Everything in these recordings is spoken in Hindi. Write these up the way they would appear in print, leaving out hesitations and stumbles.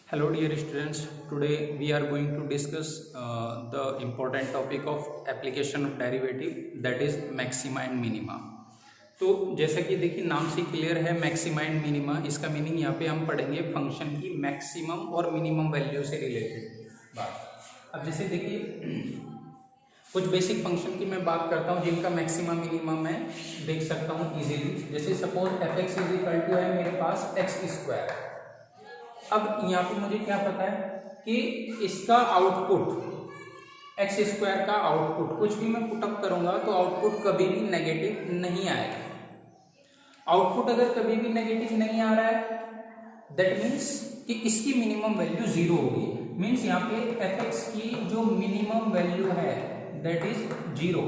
Hello dear students, today we are going to discuss the important topic of application of derivative, that is maxima and minima। तो जैसा कि देखिए नाम से क्लियर है मैक्सिमा एंड मिनिमा, इसका मीनिंग यहाँ पे हम पढ़ेंगे फंक्शन की मैक्सिमम और मिनिमम वैल्यू से रिलेटेड बात। अब जैसे देखिए कुछ बेसिक फंक्शन की मैं बात करता हूँ जिनका मैक्सिमा मिनिमा मैं देख सकता हूँ इजीली। जैसे suppose f x is equal to है मेरे पास एक्स स्क्वायर। अब यहाँ पे मुझे क्या पता है कि इसका आउटपुट एक्स स्क्वायर का आउटपुट कुछ भी मैं पुटअप करूंगा तो आउटपुट कभी भी नेगेटिव नहीं आएगा। आउटपुट अगर कभी भी नेगेटिव नहीं आ रहा है दैट मीन्स कि इसकी मिनिमम वैल्यू जीरो होगी। मीन्स यहाँ पे एफ एक्स की जो मिनिमम वैल्यू है दैट इज जीरो।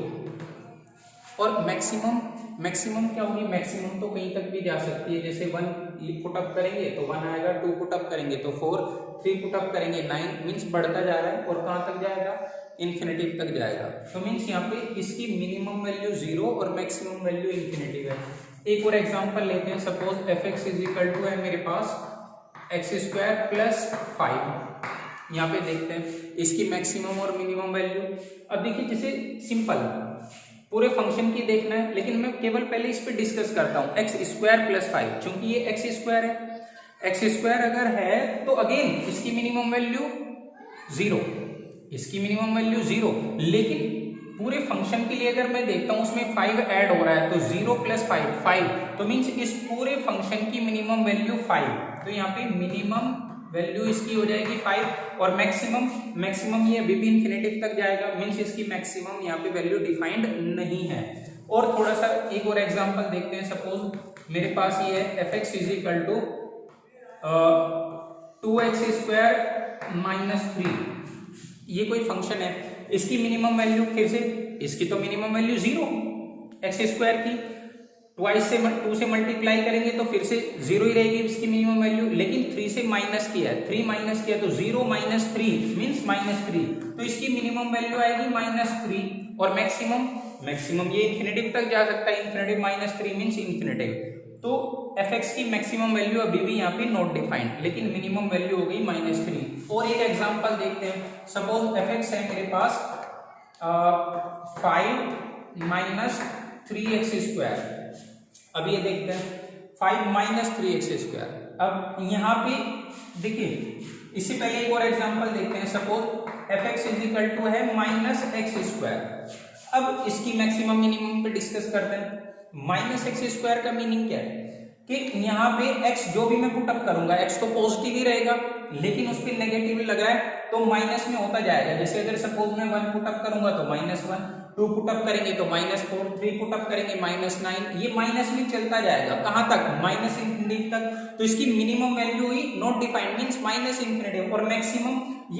और मैक्सिमम क्या होगी? मैक्सिमम तो कहीं तक भी जा सकती है। जैसे 1 पुटअप करेंगे तो 1 आएगा, 2 पुटअप करेंगे तो 4, 3 पुटअप करेंगे 9। मीन्स बढ़ता जा रहा है और कहाँ तक जाएगा? इन्फिनिटिव तक जाएगा। तो मीन्स यहाँ पे इसकी मिनिमम वैल्यू 0 और मैक्सिमम वैल्यू इन्फिनिटिव है। एक और एग्जांपल लेते हैं। Suppose f x is equal to है मेरे पास एक्स स्क्वायर प्लस 5। यहाँ पे देखते हैं इसकी मैक्सिमम और मिनिमम वैल्यू। अब देखिए जैसे सिंपल पूरे फंक्शन की देखना है, लेकिन मैं केवल पहले इस पे डिस्कस करता हूँ एक्स स्क्वायर प्लस 5। चूंकि ये एक्स स्क्वायर है, एक्स स्क्वायर अगर है तो अगेन इसकी मिनिमम वैल्यू 0, इसकी मिनिमम वैल्यू 0। लेकिन पूरे फंक्शन के लिए अगर मैं देखता हूँ उसमें 5 ऐड हो रहा है तो 0 प्लस 5 तो मीन्स इस पूरे फंक्शन की मिनिमम वैल्यू 5। तो यहाँ पे मिनिमम वैल्यू इसकी हो जाएगी 5 और मैक्सिमम ये अभी भी इन्फिनिटिव तक जाएगा। मीन्स इसकी मैक्सिमम यहाँ पे वैल्यू डिफाइंड नहीं है। और थोड़ा सा एक और एग्जांपल देखते हैं। सपोज मेरे पास ये है f x is equal to 2x square minus 3। ये कोई फंक्शन है, इसकी मिनिमम वैल्यू फिर से इसकी तो मिनिमम वैल्यू 0 एक्स स्क्वायर की, 2 से मल्टीप्लाई करेंगे तो फिर से 0 ही रहेगी इसकी मिनिमम वैल्यू। लेकिन 3 से माइनस किया है, 3 माइनस किया तो 0 माइनस 3 मीन्स माइनस 3। तो इसकी मिनिमम वैल्यू आएगी माइनस 3 और मैक्सिमम ये इन्फिनिटिव तक जा सकता है। Infinitive minus 3 means infinitive. तो एफ एक्स की मैक्सिमम वैल्यू अभी भी यहाँ पे नॉट डिफाइंड, लेकिन मिनिमम वैल्यू हो गई माइनस 3। और एक एग्जाम्पल देखते हैं। सपोज एफ एक्स है मेरे पास 5 माइनस 3x स्क्वायर। अब ये देखते हैं 5 माइनस 3x स्क्वायर। अब यहाँ पे देखिए इससे पहले एक और एग्जांपल देखते हैं। Suppose f x is equal to है माइनस एक्स स्क्वायर। अब इसकी मैक्सिमम मिनिमम पे डिस्कस करते हैं। माइनस एक्स स्क्वायर का मीनिंग क्या है कि यहाँ पे x जो भी मैं पुटअप करूंगा x तो पॉजिटिव ही रहेगा, लेकिन उस पर नेगेटिव लग रहा है तो माइनस में होता जाएगा। जैसे अगर सपोज मैं 1 पुटअप करूंगा तो -1, 2 पुटअप करेंगे तो -4, 3 पुटअप करेंगे -9। ये माइनस में चलता जाएगा कहां तक? माइनस इन्फिनिटी तक। तो इसकी मिनिमम वैल्यू हुई not defined means minus infinity. और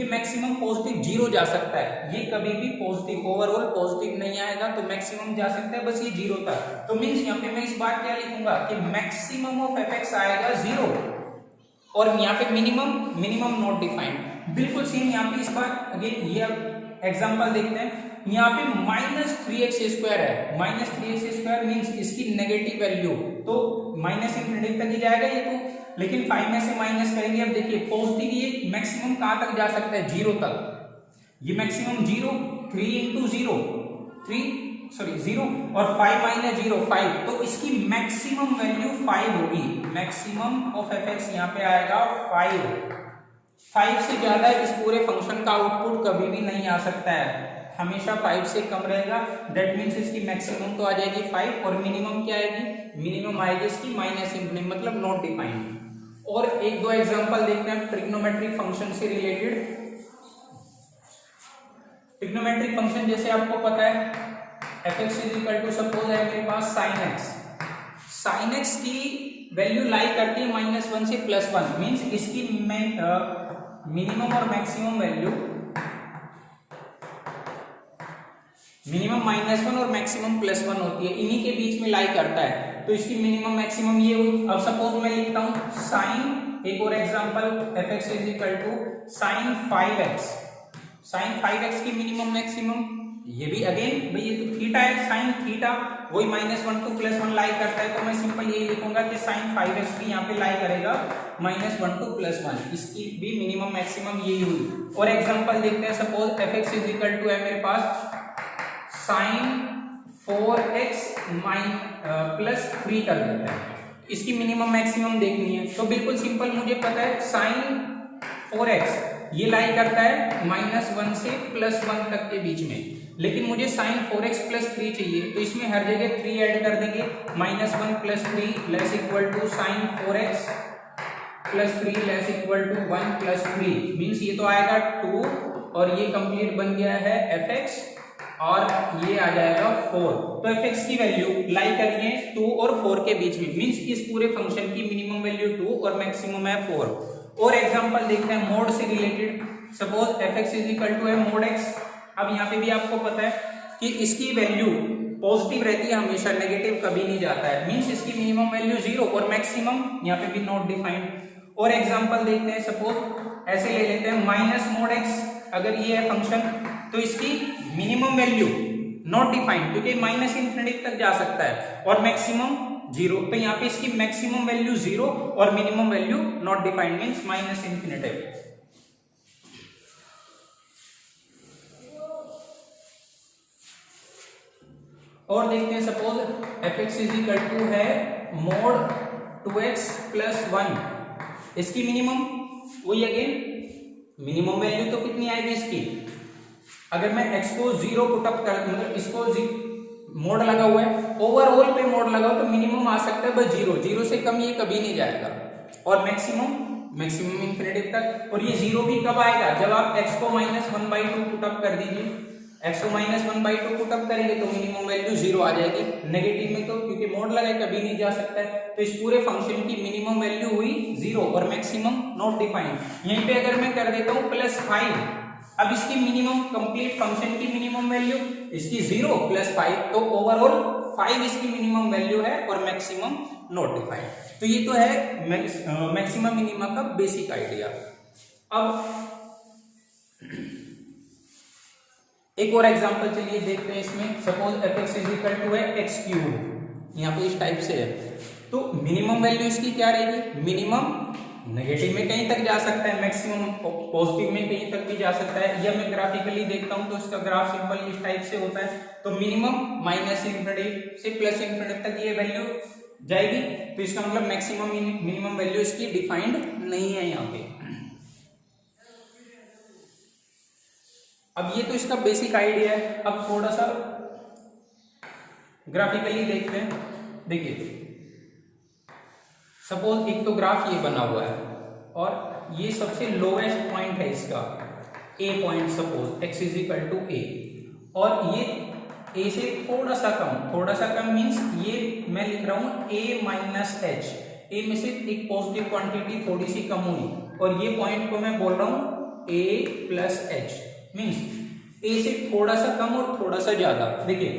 मैक्सिमम पॉजिटिव 0 जा सकता है। ये कभी भी पॉजिटिव ओवरऑल पॉजिटिव नहीं आएगा, तो मैक्सिमम जा सकता है बस ये 0 तक। तो मींस यहाँ पे मैं इस बार क्या लिखूंगा कि मैक्सिमम ऑफ एफ एक्स आएगा 0 और यहाँ पे मिनिमम नॉट डिफाइंड। बिल्कुल सेम यहाँ पे इस बार अगेन ये एग्जांपल देखते हैं। यहाँ पे माइनस 3x स्क्वायर है, माइनस 3x स्क्वायर मीन्स इसकी नेगेटिव वैल्यू तो माइनस इन्फिनिटी तक ही जाएगा ये तो। लेकिन 5 में से माइनस करेंगे, अब देखिए पॉजिटिव ये मैक्सिमम कहां तक जा सकता है? 0 तक। ये मैक्सिमम 0, 3 इंटू 0 और 5 माइनस 0 5। तो इसकी मैक्सिमम वैल्यू 5 होगी। मैक्सिमम ऑफ एफ एक्स यहाँ पे आएगा 5 से ज्यादा इस पूरे फंक्शन का आउटपुट कभी भी नहीं आ सकता है, हमेशा 5 से कम रहेगा। दैट मीन्स इसकी मैक्सिमम तो आ जाएगी 5 और मिनिमम क्या आएगी? मिनिमम आएगी इसकी माइनस इन्फिनिटी, मतलब नॉट डिफाइंड। और एक दो एग्जांपल देखते हैं ट्रिग्नोमेट्रिक फंक्शन से रिलेटेड। ट्रिग्नोमेट्रिक फंक्शन जैसे आपको पता है f x is equal to suppose है मेरे पास साइन एक्स की वैल्यू लाई करती है -1 से +1। मीन्स इसकी मिनिमम और मैक्सिमम वैल्यू मिनिमम -1 और मैक्सिमम +1 होती है, इन्हीं के बीच में लाई करता है। तो इसकी मिनिमम मैक्सिमम ये हुई। अब सपोज मैं लिखता हूं साइन, एक और example f x is equal to sine 5x की मिनिमम मैक्सिमम ये भी अगेन भाई ये तो थीटा है, साइन थीटा वही -1 to +1 लाई करता है, तो मैं सिंपल यही लिखूंगा कि साइन 5x भी यहाँ पे लाई करेगा -1 to +1। इसकी भी मिनिमम मैक्सिमम यही हुई। और एग्जांपल देखते हैं, suppose fx is equal to है मेरे पास साइन 4x +3 कर देते हैं, इसकी मिनिमम मैक्सिमम देखनी है। तो बिल्कुल सिंपल, मुझे पता है साइन 4x ये लाई करता है -1 से +1 तक के बीच में, लेकिन मुझे साइन 4x +3 चाहिए, तो इसमें हर जगह 3 ऐड कर देंगे। -1 + 3 less equal to sine 4x +3 less equal to 1 + 3 means ये तो आएगा 2 और ये कंप्लीट बन गया है fx और ये आ जाएगा 4। तो fx की वैल्यू लाई करिए 2 और 4 के बीच में, मीन्स इस पूरे फंक्शन की मिनिमम वैल्यू 2 और मैक्सिमम है 4। और एग्जांपल देखते हैं मोड से related, suppose fx is equal to है मोड x। अब यहाँ पे भी आपको पता है कि इसकी वैल्यू पॉजिटिव रहती है हमेशा, नेगेटिव कभी नहीं जाता है, मींस इसकी मिनिमम वैल्यू 0 और मैक्सिमम यहाँ पे भी नॉट डिफाइंड। और एग्जांपल देखते हैं, सपोज ऐसे ले लेते हैं माइनस मोड x, अगर ये है फंक्शन तो इसकी मिनिमम वैल्यू नॉट डिफाइंड क्योंकि माइनस इंफिनिटी तक जा सकता है और मैक्सिमम 0, तो यहाँ पे इसकी मैक्सिमम वैल्यू 0 और minimum value not defined means minus infinity. और देखते हैं, suppose fx is equal to है मोड 2x + 1, इसकी मिनिमम वही अगेन मिनिमम वैल्यू तो कितनी आएगी इसकी, अगर मैं x को 0 पुटअप कर, मतलब इसको मोड लगा हुआ है, ओवरऑल पे मोड लगाओ तो मिनिमम आ सकता है बस 0, 0 से कम ये कभी नहीं जाएगा, और मैक्सिमम इंफिनिटी तक। और ये 0 भी कब आएगा, जब आप x को -1/2 पुटअप कर दीजिए, x को -1/2 पुटअप करेंगे तो मिनिमम वैल्यू 0 आ जाएगी। नेगेटिव में तो क्योंकि मोड लगाए कभी नहीं जा सकता है, तो इस पूरे फंक्शन की मिनिमम वैल्यू हुई 0 और मैक्सिमम नॉट डिफाइंड। यहीं पे अगर मैं कर देता हूँ +5, अब इसकी मिनिमम कंप्लीट फंक्शन की मिनिमम वैल्यू इसकी 0 + 5, तो ओवरऑल 5 इसकी मिनिमम वैल्यू है और मैक्सिमम नॉट डिफाइंड। तो ये तो है मैक्सिमम मिनिमा का बेसिक आइडिया। अब एक और एग्जांपल चलिए देखते हैं इसमें, suppose fx is equal to है x3, यहाँ पे इस टाइप से है, तो मिनिमम वैल्यू इसकी क्या रहेगी, मिनिमम नेगेटिव में कहीं तक जा सकता है, मैक्सिमम पॉजिटिव में कहीं तक भी जा सकता है। या मैं ग्राफिकली देखता हूं तो इसका ग्राफ सिंपल इस टाइप से होता है, तो मिनिमम -इंफिनिटी से +इंफिनिटी तक ये वैल्यू जाएगी, तो इसका मतलब मैक्सिमम मिनिमम वैल्यू इसकी डिफाइंड नहीं है यहाँ पे। अब ये तो इसका बेसिक आइडिया है, अब थोड़ा सा ग्राफिकली देखते हैं। देखिए सपोज एक तो ग्राफ ये बना हुआ है और ये सबसे लोएस्ट पॉइंट है इसका A point, suppose x is equal to A, और ये A से थोड़ा सा कम मींस ये मैं लिख रहा हूँ A माइनस H, A में से एक पॉजिटिव क्वांटिटी थोड़ी सी कम हुई और ये पॉइंट को मैं बोल रहा हूँ A + H मींस A से थोड़ा सा कम और थोड़ा सा ज्यादा। देखिए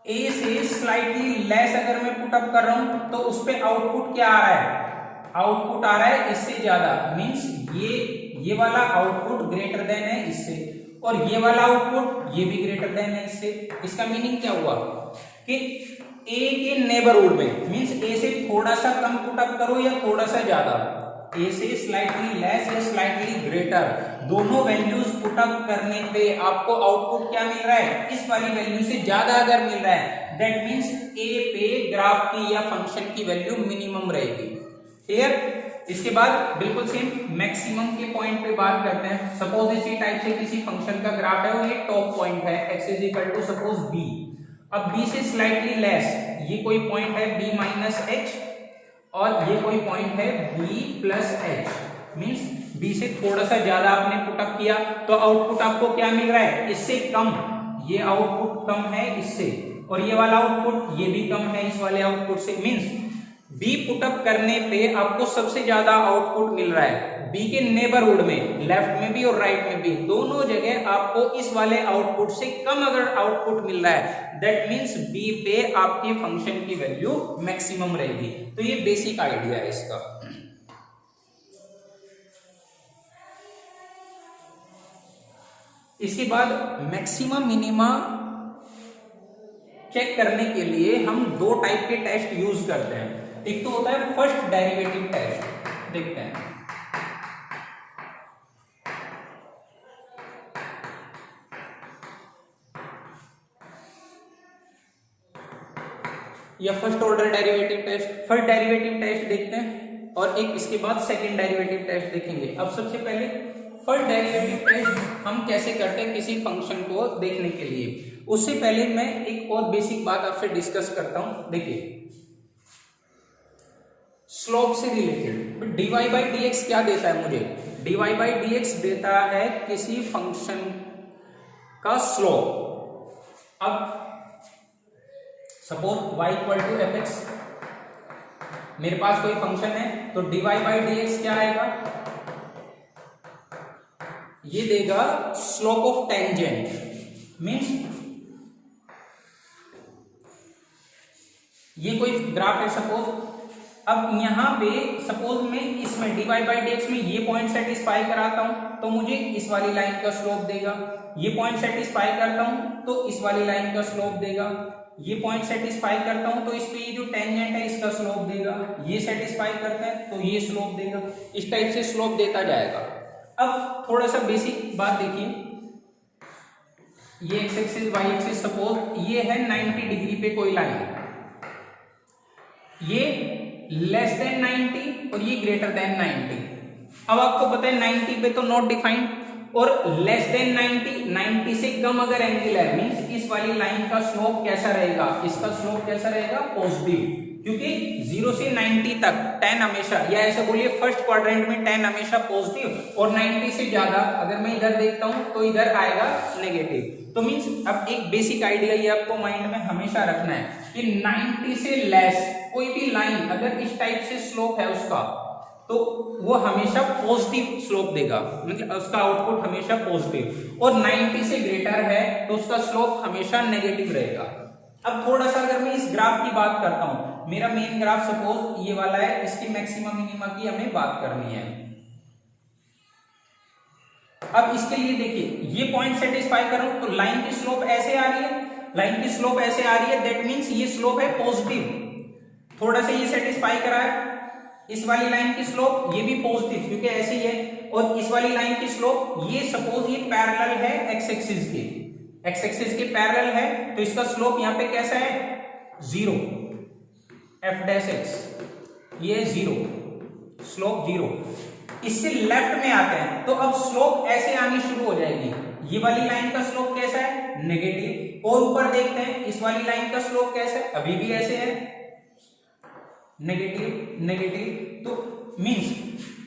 A से स्लाइटली लेस अगर मैं पुट अप कर रहा हूं तो उस पे आउटपुट क्या आ रहा है, आउटपुट आ रहा है इससे ज्यादा, मींस ये वाला आउटपुट ग्रेटर देन है इससे, और ये वाला आउटपुट ये भी ग्रेटर देन है इससे। इसका मीनिंग क्या हुआ कि A के नेबरहुड में, मींस A से थोड़ा सा कम पुट अप करो या थोड़ा सा ज्यादा, A से स्लाइटली लेस या स्लाइटली ग्रेटर, दोनों वैल्यूज पुट अप करने पे आपको आउटपुट क्या मिल रहा है, इस वाली वैल्यू से ज्यादा अगर मिल रहा है, दैट मींस A पे ग्राफ की या फंक्शन की वैल्यू मिनिमम रहेगी। क्लियर? इसके बाद बिल्कुल सेम मैक्सिमम के पॉइंट पे बात करते हैं। सपोज इसी टाइप से किसी फंक्शन का ग्राफ है और ये टॉप पॉइंट है x is equal to suppose b, अब b से स्लाइटली लेस ये कोई पॉइंट है b माइनस h और ये कोई पॉइंट है b plus h, means b से थोड़ा सा ज्यादा आपने पुटअप किया तो आउटपुट आपको क्या मिल रहा है, इससे कम, ये आउटपुट कम है इससे, और ये वाला आउटपुट ये भी कम है इस वाले आउटपुट से, मींस बी पुटअप करने पे आपको सबसे ज्यादा आउटपुट मिल रहा है बी के नेबरहुड में, लेफ्ट में भी और राइट में भी, दोनों जगह आपको इस वाले आउटपुट से कम अगर आउटपुट मिल रहा है, दैट मींस बी पे आपके फंक्शन की वैल्यू मैक्सिमम रहेगी। तो ये बेसिक आइडिया है इसका। इसके बाद मैक्सिमम मिनिमा चेक करने के लिए हम दो टाइप के टेस्ट यूज करते हैं। एक तो होता है फर्स्ट डेरिवेटिव टेस्ट, देखते हैं। या first order derivative test, first derivative test देखते हैं, और एक इसके बाद सेकंड डेरिवेटिव टेस्ट देखेंगे। अब सबसे पहले फर्स्ट डेरिवेटिव टेस्ट हम कैसे करते हैं किसी फंक्शन को देखने के लिए। उससे पहले मैं एक और बेसिक बात आपसे डिस्कस करता हूं। देखिए स्लोप से रिलेटेड dy बाई dx क्या देता है मुझे? dy बाई dx देता है किसी फंक्शन का स्लोप। अब suppose y equal to f x, मेरे पास कोई फंक्शन है तो dy बाई dx क्या आएगा? ये देगा स्लोप ऑफ टेंजेंट। मीन्स ये कोई ग्राफ है सपोज, अब यहां पे सपोज मैं इसमें dy बाई dx में ये पॉइंट सेटिस्फाई कराता हूं तो मुझे इस वाली लाइन का स्लोप देगा। ये पॉइंट सेटिस्फाई करता हूं तो इस वाली लाइन का स्लोप देगा। ये पॉइंट सेटिस्फाई करता हूं तो इस पे ये जो टेंजेंट है इसका स्लोप देगा। ये सेटिस्फाई करता है तो ये स्लोप देगा। इस टाइप से स्लोप देता जाएगा। अब थोड़ा सा बेसिक बात देखिए, ये x axis y axis suppose ये है 90 डिग्री पे कोई लाइन, ये लेस देन 90 और ये ग्रेटर देन 90। अब आपको पता है 90 पे तो नॉट डिफाइंड, और लेस देन 90 से कम अगर एंगल है मींस इस वाली लाइन का स्लोप कैसा रहेगा? इसका स्लोप कैसा रहेगा? पॉजिटिव, क्योंकि 0 से 90 तक tan हमेशा, या ऐसे बोलिए फर्स्ट क्वाड्रेंट में tan हमेशा पॉजिटिव, और 90 से ज्यादा अगर मैं इधर देखता हूं तो इधर आएगा नेगेटिव। तो मींस अब एक बेसिक आइडिया ये आपको माइंड में हमेशा रखना है कि 90 से लेस कोई भी लाइन अगर इस टाइप से स्लोप है उसका तो वो हमेशा पॉजिटिव स्लोप देगा, मतलब उसका आउटपुट हमेशा पॉजिटिव, और 90 से ग्रेटर है तो उसका स्लोप हमेशा नेगेटिव रहेगा। अब थोड़ा सा अगर मैं इस ग्राफ की बात करता हूं, मेरा मेन ग्राफ सपोज ये वाला है, इसकी मैक्सिमम मिनिमा की हमें बात करनी है। अब इसके लिए देखिए ये पॉइंट सेटिस्फाई कर रहा हूं तो लाइन की स्लोप ऐसे आ रही है, लाइन की स्लोप ऐसे आ रही है, दैट मींस ये स्लोप है पॉजिटिव। थोड़ा सा ये सेटिस्फाई करा है, इस वाली लाइन की स्लोप ये भी पॉजिटिव क्योंकि ऐसे ही है, और इस वाली लाइन की स्लोप ये सपोज ये पैरेलल है एक्स एक्सिस के, एक्स एक्सिस के पैरेलल है तो इसका स्लोप यहाँ पे कैसा है? 0, एफ डैश एक्स, ये 0, स्लोप 0। इससे लेफ्ट में आते हैं तो अब स्लोप ऐसे आनी शुरू हो जाएगी। ये वाली लाइन का स्लोप कैसा है? नेगेटिव। और ऊपर देखते हैं इस वाली लाइन का स्लोप कैसा है? अभी भी ऐसे है, नेगेटिव नेगेटिव। तो मींस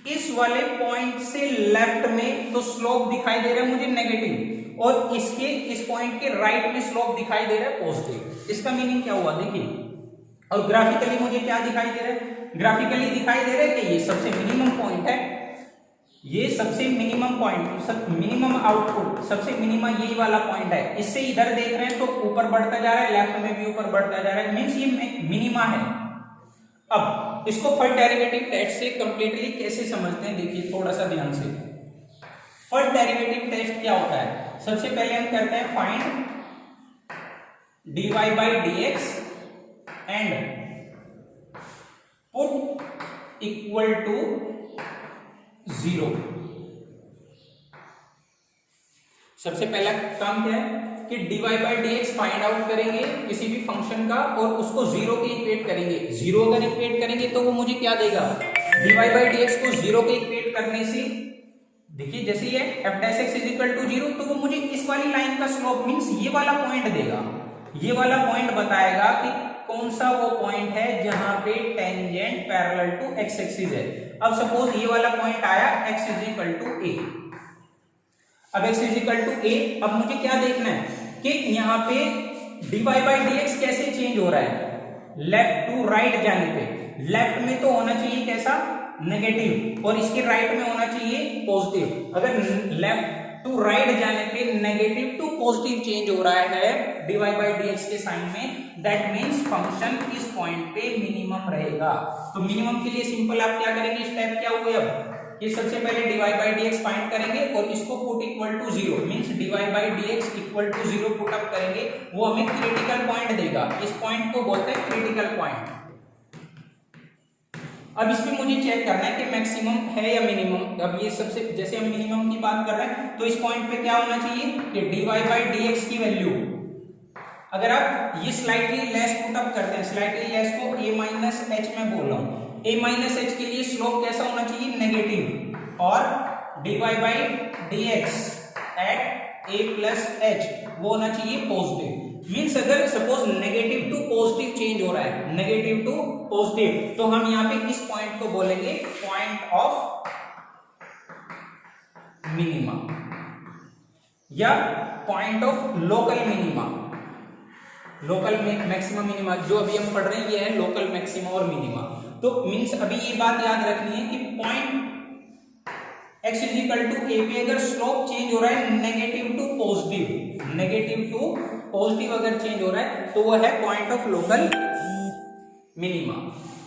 इस वाले पॉइंट से लेफ्ट में तो स्लोप दिखाई दे रहा है मुझे नेगेटिव, और इसके इस पॉइंट के राइट में स्लोप दिखाई दे रहा है पॉजिटिव। इसका मीनिंग क्या हुआ देखिए, और ग्राफिकली मुझे क्या दिखाई दे रहा है? ग्राफिकली दिखाई दे रहा है कि ये सबसे मिनिमम पॉइंट है, ये सबसे मिनिमम पॉइंट, मिनिमम आउटपुट सबसे मिनिमम यही वाला पॉइंट है। इससे इधर देख रहे हैं तो ऊपर बढ़ता जा रहा है, लेफ्ट में भी ऊपर बढ़ता जा रहा है, मींस ये मिनिमा है। अब इसको फर्स्ट डेरिवेटिव टेस्ट से कंप्लीटली कैसे समझते हैं देखिए थोड़ा सा ध्यान से। फर्स्ट डेरिवेटिव टेस्ट क्या होता है? सबसे पहले हम करते हैं find dy by dx and put equal to 0। सबसे पहला काम क्या है कि dy by dx find out करेंगे किसी भी फंक्शन का और उसको 0 के इक्वेट करेंगे। 0 अगर इक्वेट करेंगे तो वो मुझे क्या देगा? dy बाई dx को 0 के इक्वेट करने से देखिए जैसे ये f dash x is equal to 0 तो वो मुझे इस वाली लाइन का स्लोप मींस ये वाला पॉइंट देगा। ये वाला पॉइंट बताएगा कि कौन सा वो पॉइंट है जहां पे tangent parallel to x axis है। अब सपोज ये वाला पॉइंट आया x is equal to a। अब x is equal to a, अब मुझे क्या देखना है कि यहाँ पे dy बाई dx कैसे चेंज हो रहा है? लेफ्ट टू राइट जाने पे लेफ्ट में तो होना चाहिए कैसा? नेगेटिव, और इसके राइट में होना चाहिए पॉजिटिव। अगर लेफ्ट टू राइट जाने पे नेगेटिव टू पॉजिटिव चेंज हो रहा है dy बाई dx के साइन में, दैट मींस फंक्शन इस पॉइंट पे मिनिमम रहेगा। तो मिनिमम के लिए सिंपल आप क्या करेंगे? स्टेप क्या हुए अब कि सबसे पहले dy बाई dx फाइंड करेंगे और इसको put equal to 0 means dy by dx equal to 0 put up करेंगे, वो हमें क्रिटिकल पॉइंट देगा। इस पॉइंट को बोलते हैं क्रिटिकल पॉइंट। अब इसमें मुझे चेक करना है कि मैक्सिमम है या मिनिमम। अब ये सबसे जैसे हम मिनिमम की बात कर रहे हैं तो इस पॉइंट पे क्या होना चाहिए कि dy बाई dx की वैल्यू, अगर आप ये स्लाइटली लेस पुट अप करते हैं, स्लाइटली लेस को a माइनस एच में बोल रहा हूं, a माइनस एच के लिए स्लोप कैसा होना चाहिए, नेगेटिव, और dy by dx at a plus h वो होना चाहिए पॉजिटिव। मीन्स अगर suppose negative to positive change हो रहा है, नेगेटिव टू पॉजिटिव, तो हम यहाँ पे इस पॉइंट को बोलेंगे पॉइंट ऑफ मिनिमा या point of local minima. Local maximum minima जो अभी हम पढ़ रहे हैं ये है लोकल मैक्सिमा और मिनिमा। तो मीन्स अभी ये बात याद रखनी है कि point x is equal to a पे अगर स्लोप चेंज हो रहा है negative to positive, negative to positive अगर चेंज हो रहा है तो वो है पॉइंट ऑफ लोकल मिनिमा।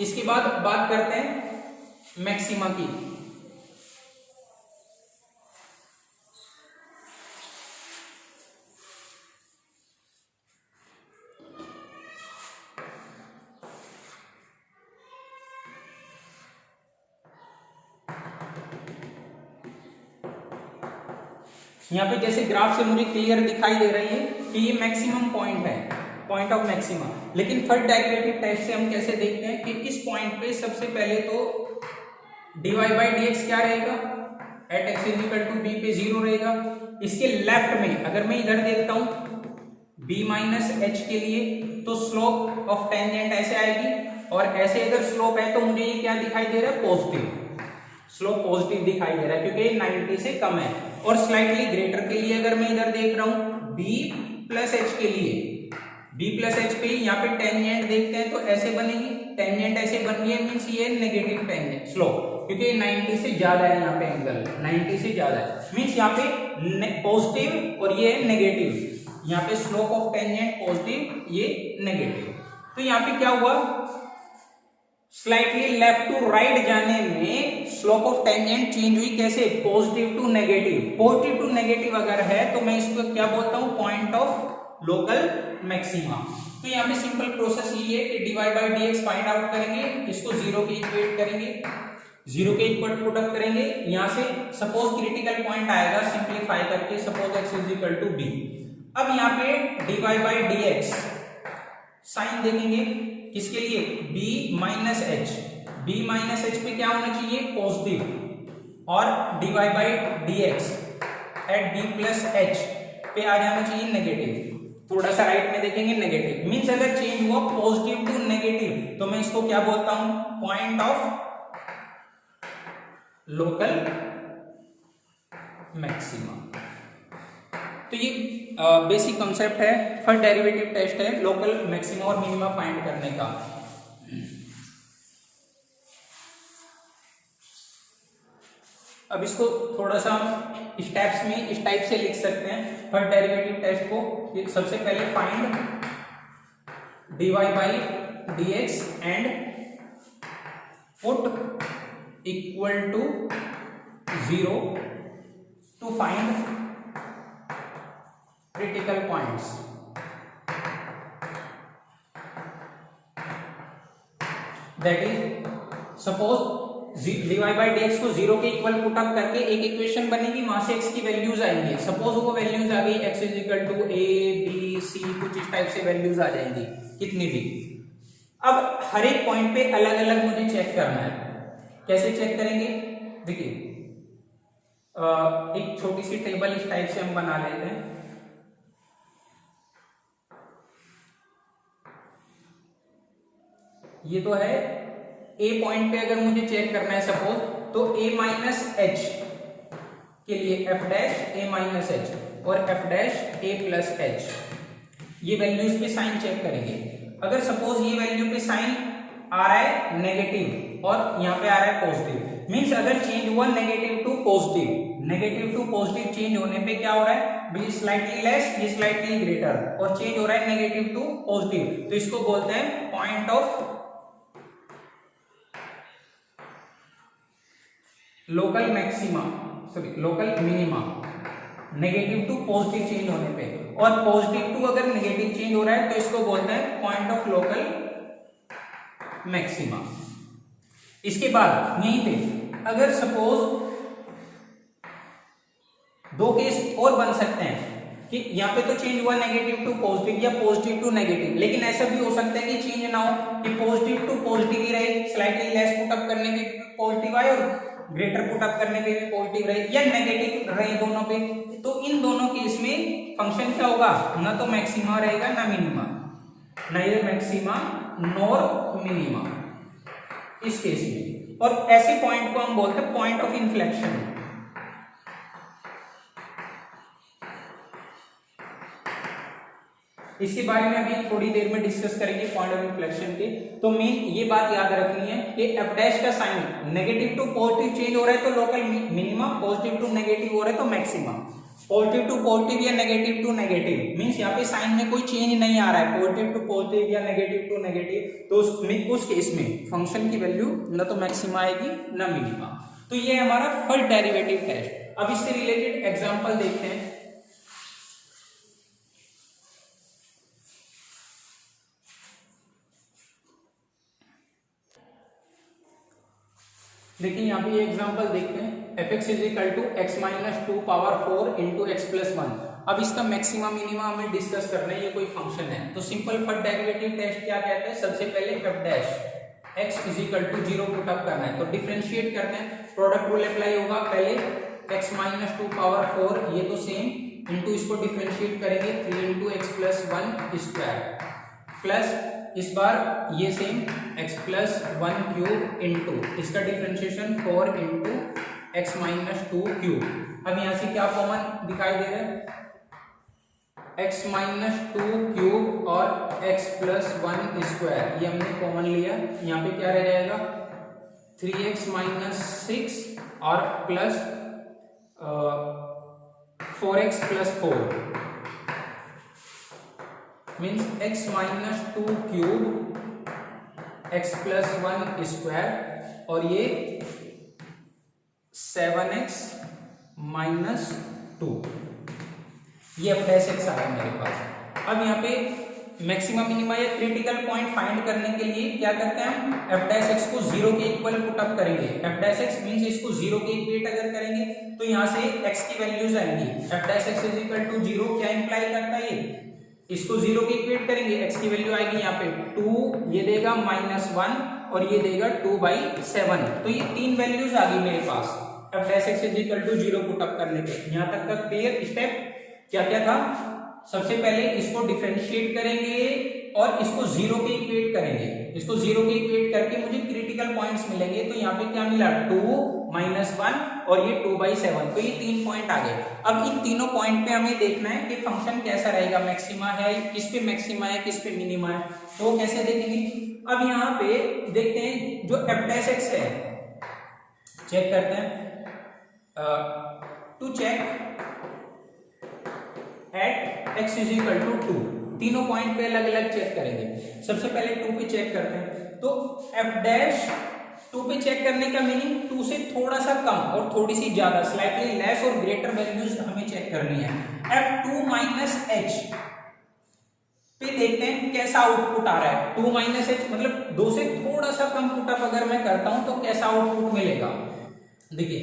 इसके बाद बात करते हैं मैक्सिमा की। यहाँ पे जैसे ग्राफ से मुझे क्लियर दिखाई दे रही है कि ये मैक्सिमम पॉइंट है, पॉइंट ऑफ मैक्सिमा। लेकिन फर्स्ट डेरिवेटिव टेस्ट से हम कैसे देखते हैं कि इस पॉइंट पे सबसे पहले तो dy बाई dx क्या रहेगा, at x is equal to b पे 0 रहेगा। इसके लेफ्ट में अगर मैं इधर देखता हूं b माइनस एच के लिए तो स्लोप ऑफ टेंजेंट ऐसे आएगी, और ऐसे अगर स्लोप है तो मुझे ये क्या दिखाई दे रहा है, पॉजिटिव, स्लोप पॉजिटिव दिखाई दे रहा है क्योंकि 90 से कम है। और स्लाइटली ग्रेटर के लिए अगर मैं इधर देख रहा हूं b प्लस एच के लिए, b प्लस एच पे यहाँ पे टेंजेंट देखते हैं तो ऐसे बनेगी, टेंजेंट ऐसे बन गई है, मींस ये नेगेटिव टेंजेंट स्लोप, क्योंकि 90 से ज्यादा है यहाँ पे एंगल, 90 से ज्यादा है, मींस यहाँ पे पॉजिटिव और ये नेगेटिव, यहाँ पे स्लोप ऑफ टेंजेंट पॉजिटिव, ये नेगेटिव। तो यहाँ पे क्या हुआ, स्लाइटली लेफ्ट टू राइट जाने में स्लोप ऑफ टेंजेंट चेंज हुई, कैसे, positive to negative. Positive to negative अगर है तो मैं इसको क्या बोलता हूं, पॉइंट ऑफ लोकल मैक्सिमा। तो यहाँ पे सिंपल प्रोसेस ये है कि dy by dx find out करेंगे, इसको 0 के इक्वेट करेंगे, 0 के इक्वल पुट अप करेंगे, यहाँ से सपोज क्रिटिकल पॉइंट आएगा सिंप्लीफाई करके, suppose x is equal to b। अब यहाँ पे dy बाई dx साइन देखेंगे किसके लिए, b minus h, b minus h पे क्या होना चाहिए, पॉजिटिव, और dy by dx at b plus h पे आ जाना चाहिए नेगेटिव। थोड़ा सा राइट में देखेंगे नेगेटिव, मींस अगर चेंज हुआ पॉजिटिव टू नेगेटिव तो मैं इसको क्या बोलता हूं, पॉइंट ऑफ लोकल मैक्सिमा। तो ये बेसिक कॉन्सेप्ट है, फर्स्ट डेरिवेटिव टेस्ट है लोकल मैक्सिमा और मिनिमा फाइंड करने का। अब इसको थोड़ा सा स्टेप्स में इस टाइप से लिख सकते हैं फर्स्ट डेरिवेटिव टेस्ट को, कि सबसे पहले find dy by dx and put equal to 0 to find critical points. That is suppose dy by dx को 0 के इक्वल पुट अप करके एक इक्वेशन बनेगी, वहां से x की वैल्यूज आएंगी, सपोज वो वैल्यूज आ गई x is equal to a b c, कुछ इस टाइप से वैल्यूज आ जाएंगी कितनी भी। अब हर एक पॉइंट पे अलग अलग मुझे चेक करना है, कैसे चेक करेंगे, देखिए एक छोटी सी टेबल इस टाइप से हम बना लेते हैं। ये तो है ए पॉइंट पे अगर मुझे चेक करना है सपोज, तो a माइनस एच के लिए f dash a minus H और f dash a plus H, ये वैल्यूज पे साइन चेक करेंगे। अगर सपोज ये वैल्यू पे साइन आ रहा है नेगेटिव और यहाँ पे आ रहा है पॉजिटिव, मींस अगर चेंज हुआ negative to positive, negative to positive change होने पे क्या हो रहा है, बी स्लाइटली लेस ये स्लाइटली ग्रेटर, और चेंज हो रहा है नेगेटिव टू पॉजिटिव, तो इसको बोलते हैं point of local maxima sorry local minima negative to positive change होने पे, और पॉजिटिव टू अगर नेगेटिव चेंज हो रहा है तो इसको बोलते हैं पॉइंट ऑफ लोकल मैक्सिमा। इसके बाद यहीं पे अगर सपोज दो केस और बन सकते हैं कि यहाँ पे तो चेंज हुआ नेगेटिव टू पॉजिटिव या पॉजिटिव टू नेगेटिव, लेकिन ऐसा भी हो सकता है कि चेंज ना हो, कि पॉजिटिव टू पॉजिटिव ही रहे, स्लाइटली लेस पुटअप करने पे पॉजिटिव आए और ग्रेटर पुटअप करने पे भी पॉजिटिव रहे, या नेगेटिव रहे दोनों पे। तो इन दोनों केस में फंक्शन क्या होगा, ना तो मैक्सिमा रहेगा ना minima, neither maxima nor minima इस केस में। और ऐसे पॉइंट को हम बोलते हैं पॉइंट ऑफ इन्फ्लेक्शन। इसके बारे में अभी थोड़ी देर में डिस्कस करेंगे पॉइंट ऑफ इन्फ्लेक्शन के। तो मेन ये बात याद रखनी है कि एफ डैश का sign negative to positive change हो रहा है तो local minima, positive to negative हो रहा है तो मैक्सिमा। पॉजिटिव टू पॉजिटिव या नेगेटिव टू नेगेटिव मींस यहाँ पे साइन में कोई चेंज नहीं आ रहा है, पॉजिटिव टू पॉजिटिव या नेगेटिव टू नेगेटिव, तो उस केस में फंक्शन की वैल्यू ना तो मैक्सिमा आएगी ना मिनिमा। तो ये हमारा फर्स्ट डेरिवेटिव टेस्ट। अब इससे रिलेटेड एग्जांपल देखते हैं। देखिए यहाँ पे ये एग्जांपल देखते हैं, fx is equal to x minus 2 power 4 into x plus 1। अब इसका मैक्सिमम मिनिमा हमें डिस्कस करना है, ये कोई फंक्शन है। तो सिंपल फर्स्ट डेरिवेटिव टेस्ट क्या कहते हैं, सबसे पहले f dash x is equal to 0 put up करना है। तो डिफरेंशिएट करते हैं, प्रोडक्ट रूल अप्लाई होगा। पहले x माइनस 2 पावर 4 ये तो सेम, इंटू इसको डिफरेंशिएट करेंगे 3 into x plus 1 square, plus इस बार ये same x plus 1 cube into इसका differentiation 4 into x minus 2 cube. अब यहाँ से क्या कॉमन दिखाई दे रहा है, x माइनस 2 क्यूब और x प्लस 1 स्क्वायर ये हमने कॉमन लिया। यहाँ पे क्या रह जाएगा 3x माइनस 6 और plus 4x plus 4 means x minus 2 cube x plus 1 square और ये 7x माइनस 2, ये f डैश x आया मेरे पास। अब यहाँ पे मैक्सिमम मिनिमा या क्रिटिकल पॉइंट फाइंड करने के लिए क्या करते हैं हम, f डैश x को 0 के इक्वल पुटअप करेंगे। f डैश x मीन्स इसको 0 के इक्वेट अगर करेंगे तो यहाँ से x की वैल्यूज आएंगी। f dash x is equal to 0 क्या इंप्लाई करता है, ये इसको 0 के इक्वेट करेंगे, x की वैल्यू आएगी यहाँ पे 2, ये देगा माइनस 1 और ये देगा 2/7। तो ये तीन वैल्यूज आ गई मेरे पास f dash x is equal to 0 put up करने पे। यहाँ तक का क्लियर स्टेप क्या क्या था, सबसे पहले इसको डिफरेंशिएट करेंगे और इसको 0 के इक्वेट करेंगे। इसको 0 के इक्वेट करके मुझे क्रिटिकल पॉइंट्स मिलेंगे। तो यहाँ पे क्या मिला 2 माइनस 1 और ये 2/7, तो ये 3 पॉइंट आ गए। अब इन तीनों पॉइंट पे हमें देखना है कि फंक्शन कैसा रहेगा, मैक्सिमा है, किस पे मैक्सिमा है, किस पे मिनिमा है, तो वो कैसे देखेंगे। अब यहाँ पे देखते हैं जो f डैश x है, चेक करते हैं। To check at x is equal to 2, तीनों पॉइंट पे अलग अलग चेक करेंगे। सबसे पहले 2 पे चेक करते हैं। तो f डैश 2 पे चेक करने का मीनिंग 2 से थोड़ा सा कम और थोड़ी सी ज्यादा, स्लाइटली लेस और ग्रेटर वैल्यूज हमें चेक करनी है। f2 माइनस h पे देखते हैं कैसा आउटपुट आ रहा है। 2 माइनस h मतलब 2 से थोड़ा सा कम पुटअप अगर मैं करता हूं तो कैसा आउटपुट मिलेगा। देखिए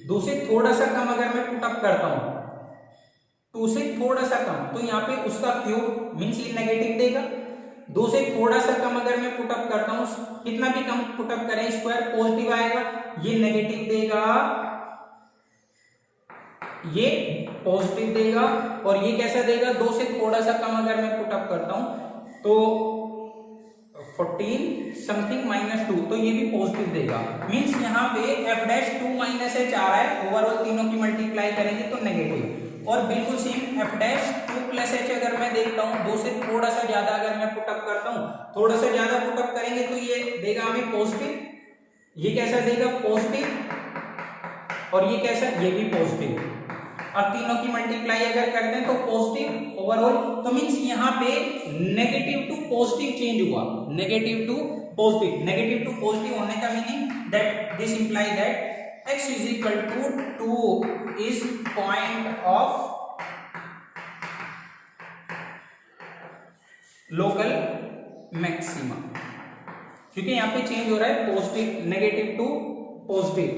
2 से थोड़ा सा कम अगर मैं पुटअप करता हूं, 2 से थोड़ा सा कम, तो यहाँ पे उसका क्यूब मीन्स ये नेगेटिव देगा। 2 से थोड़ा सा कम अगर मैं पुटअप करता हूँ, कितना भी कम पुटअप करें स्क्वायर पॉजिटिव आएगा, ये नेगेटिव देगा, ये पॉजिटिव देगा, और ये कैसा देगा 2 से थोड़ा सा कम अगर मैं पुटअप करता हूँ तो 14 समथिंग माइनस 2, तो ये भी पॉजिटिव देगा। मीन्स यहाँ पे f डैश 2 माइनस h आ रहा है, ओवरऑल तीनों की मल्टीप्लाई करेंगे तो नेगेटिव। और बिल्कुल same f dash 2 plus h अगर मैं देखता हूँ, 2 से थोड़ा सा ज्यादा अगर मैं पुटअप करता हूँ, थोड़ा सा ज्यादा पुटअप करेंगे तो ये देगा हमें पॉजिटिव, ये कैसा देगा पॉजिटिव, और ये कैसा, ये भी पॉजिटिव। अब तीनों की मल्टीप्लाई अगर करते हैं तो पॉजिटिव ओवरऑल, तो मींस यहाँ पे नेगेटिव टू पॉजिटिव चेंज हुआ, negative to positive. Negative to positive होने का meaning that this imply that x is equal to 2 is point of local maxima, क्योंकि यहां पे चेंज हो रहा है positive negative to positive,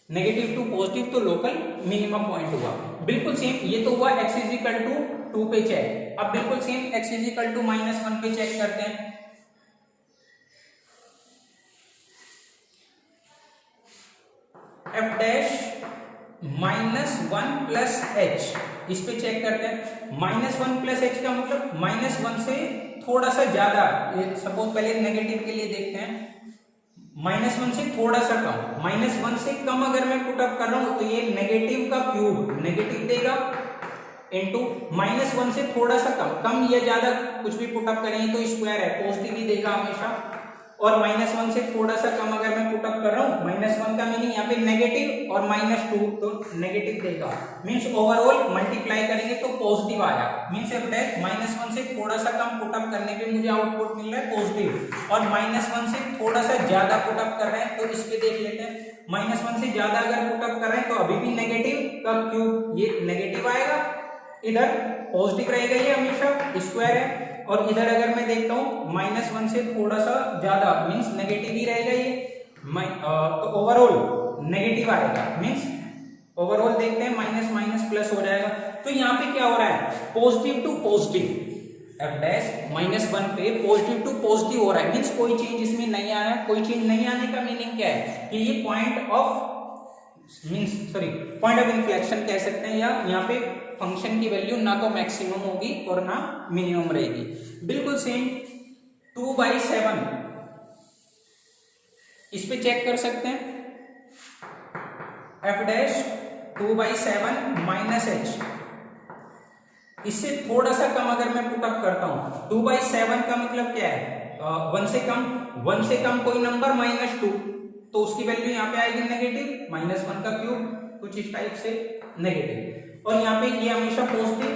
negative to positive, तो लोकल मिनिमम पॉइंट हुआ। बिल्कुल सेम ये तो हुआ x इज इक्वल टू 2 पे चेक। अब बिल्कुल same x is equal to -1 पे चेक करते हैं। f डैश -1 प्लस h, इस पे चेक करते हैं। -1 प्लस h का मतलब -1 से थोड़ा सा ज्यादा, सपोज पहले नेगेटिव के लिए देखते हैं, -1 से थोड़ा सा कम, -1 से कम अगर मैं पुट अप कर रहा हूं तो ये नेगेटिव का क्यूब नेगेटिव देगा, इनटू -1 से थोड़ा सा कम या ज्यादा कुछ भी पुट अप करेंगे तो स्क्वायर है, पॉजिटिव ही देगा हमेशा। और -1 से थोड़ा सा कम अगर मैं पुट अप कर रहा हूं, -1 का मीनिंग यहाँ पे नेगेटिव और -2 तो नेगेटिव देगा, मींस ओवरऑल मल्टीप्लाई करेंगे तो पॉजिटिव आया। मींस एफ डैश -1 से थोड़ा सा कम पुट अप करने पे मुझे आउटपुट मिल रहा है पॉजिटिव, और -1 से थोड़ा सा ज्यादा पुट अप कर रहे हैं तो इस पे देख लेते हैं। -1 से ज्यादा अगर पुट अप कर रहे हैं तो अभी भी नेगेटिव का क्यूब ये नेगेटिव आएगा, इधर पॉजिटिव रहेगा, ये हमेशा स्क्वायर है। और इधर अगर मैं देखता हूं -1 से थोड़ा सा ज्यादा मींस नेगेटिव ही रहेगा ये, तो ओवरऑल नेगेटिव आएगा, मींस ओवरऑल देखते हैं माइनस माइनस प्लस हो जाएगा। तो यहाँ पे क्या हो रहा है, positive to positive, f dash -1 पे पॉजिटिव टू पॉजिटिव हो रहा है, मींस कोई चेंज इसमें नहीं आया। कोई चेंज नहीं आने का मीनिंग क्या है कि ये पॉइंट ऑफ इन्फ्लेक्शन कह सकते हैं, या यहाँ पे फंक्शन की वैल्यू ना तो मैक्सिमम होगी और ना मिनिमम रहेगी। बिल्कुल सेम 2/7 इस पे चेक कर सकते हैं, f डैश 2/7 -h, इससे थोड़ा सा कम अगर मैं पुट अप करता हूं, 2/7 का मतलब क्या है, 1 से कम, 1 से कम कोई नंबर -2 तो उसकी वैल्यू यहाँ पे आएगी नेगेटिव, -1 का क्यूब कुछ इस टाइप से नेगेटिव, और यहाँ पे ये हमेशा पॉजिटिव।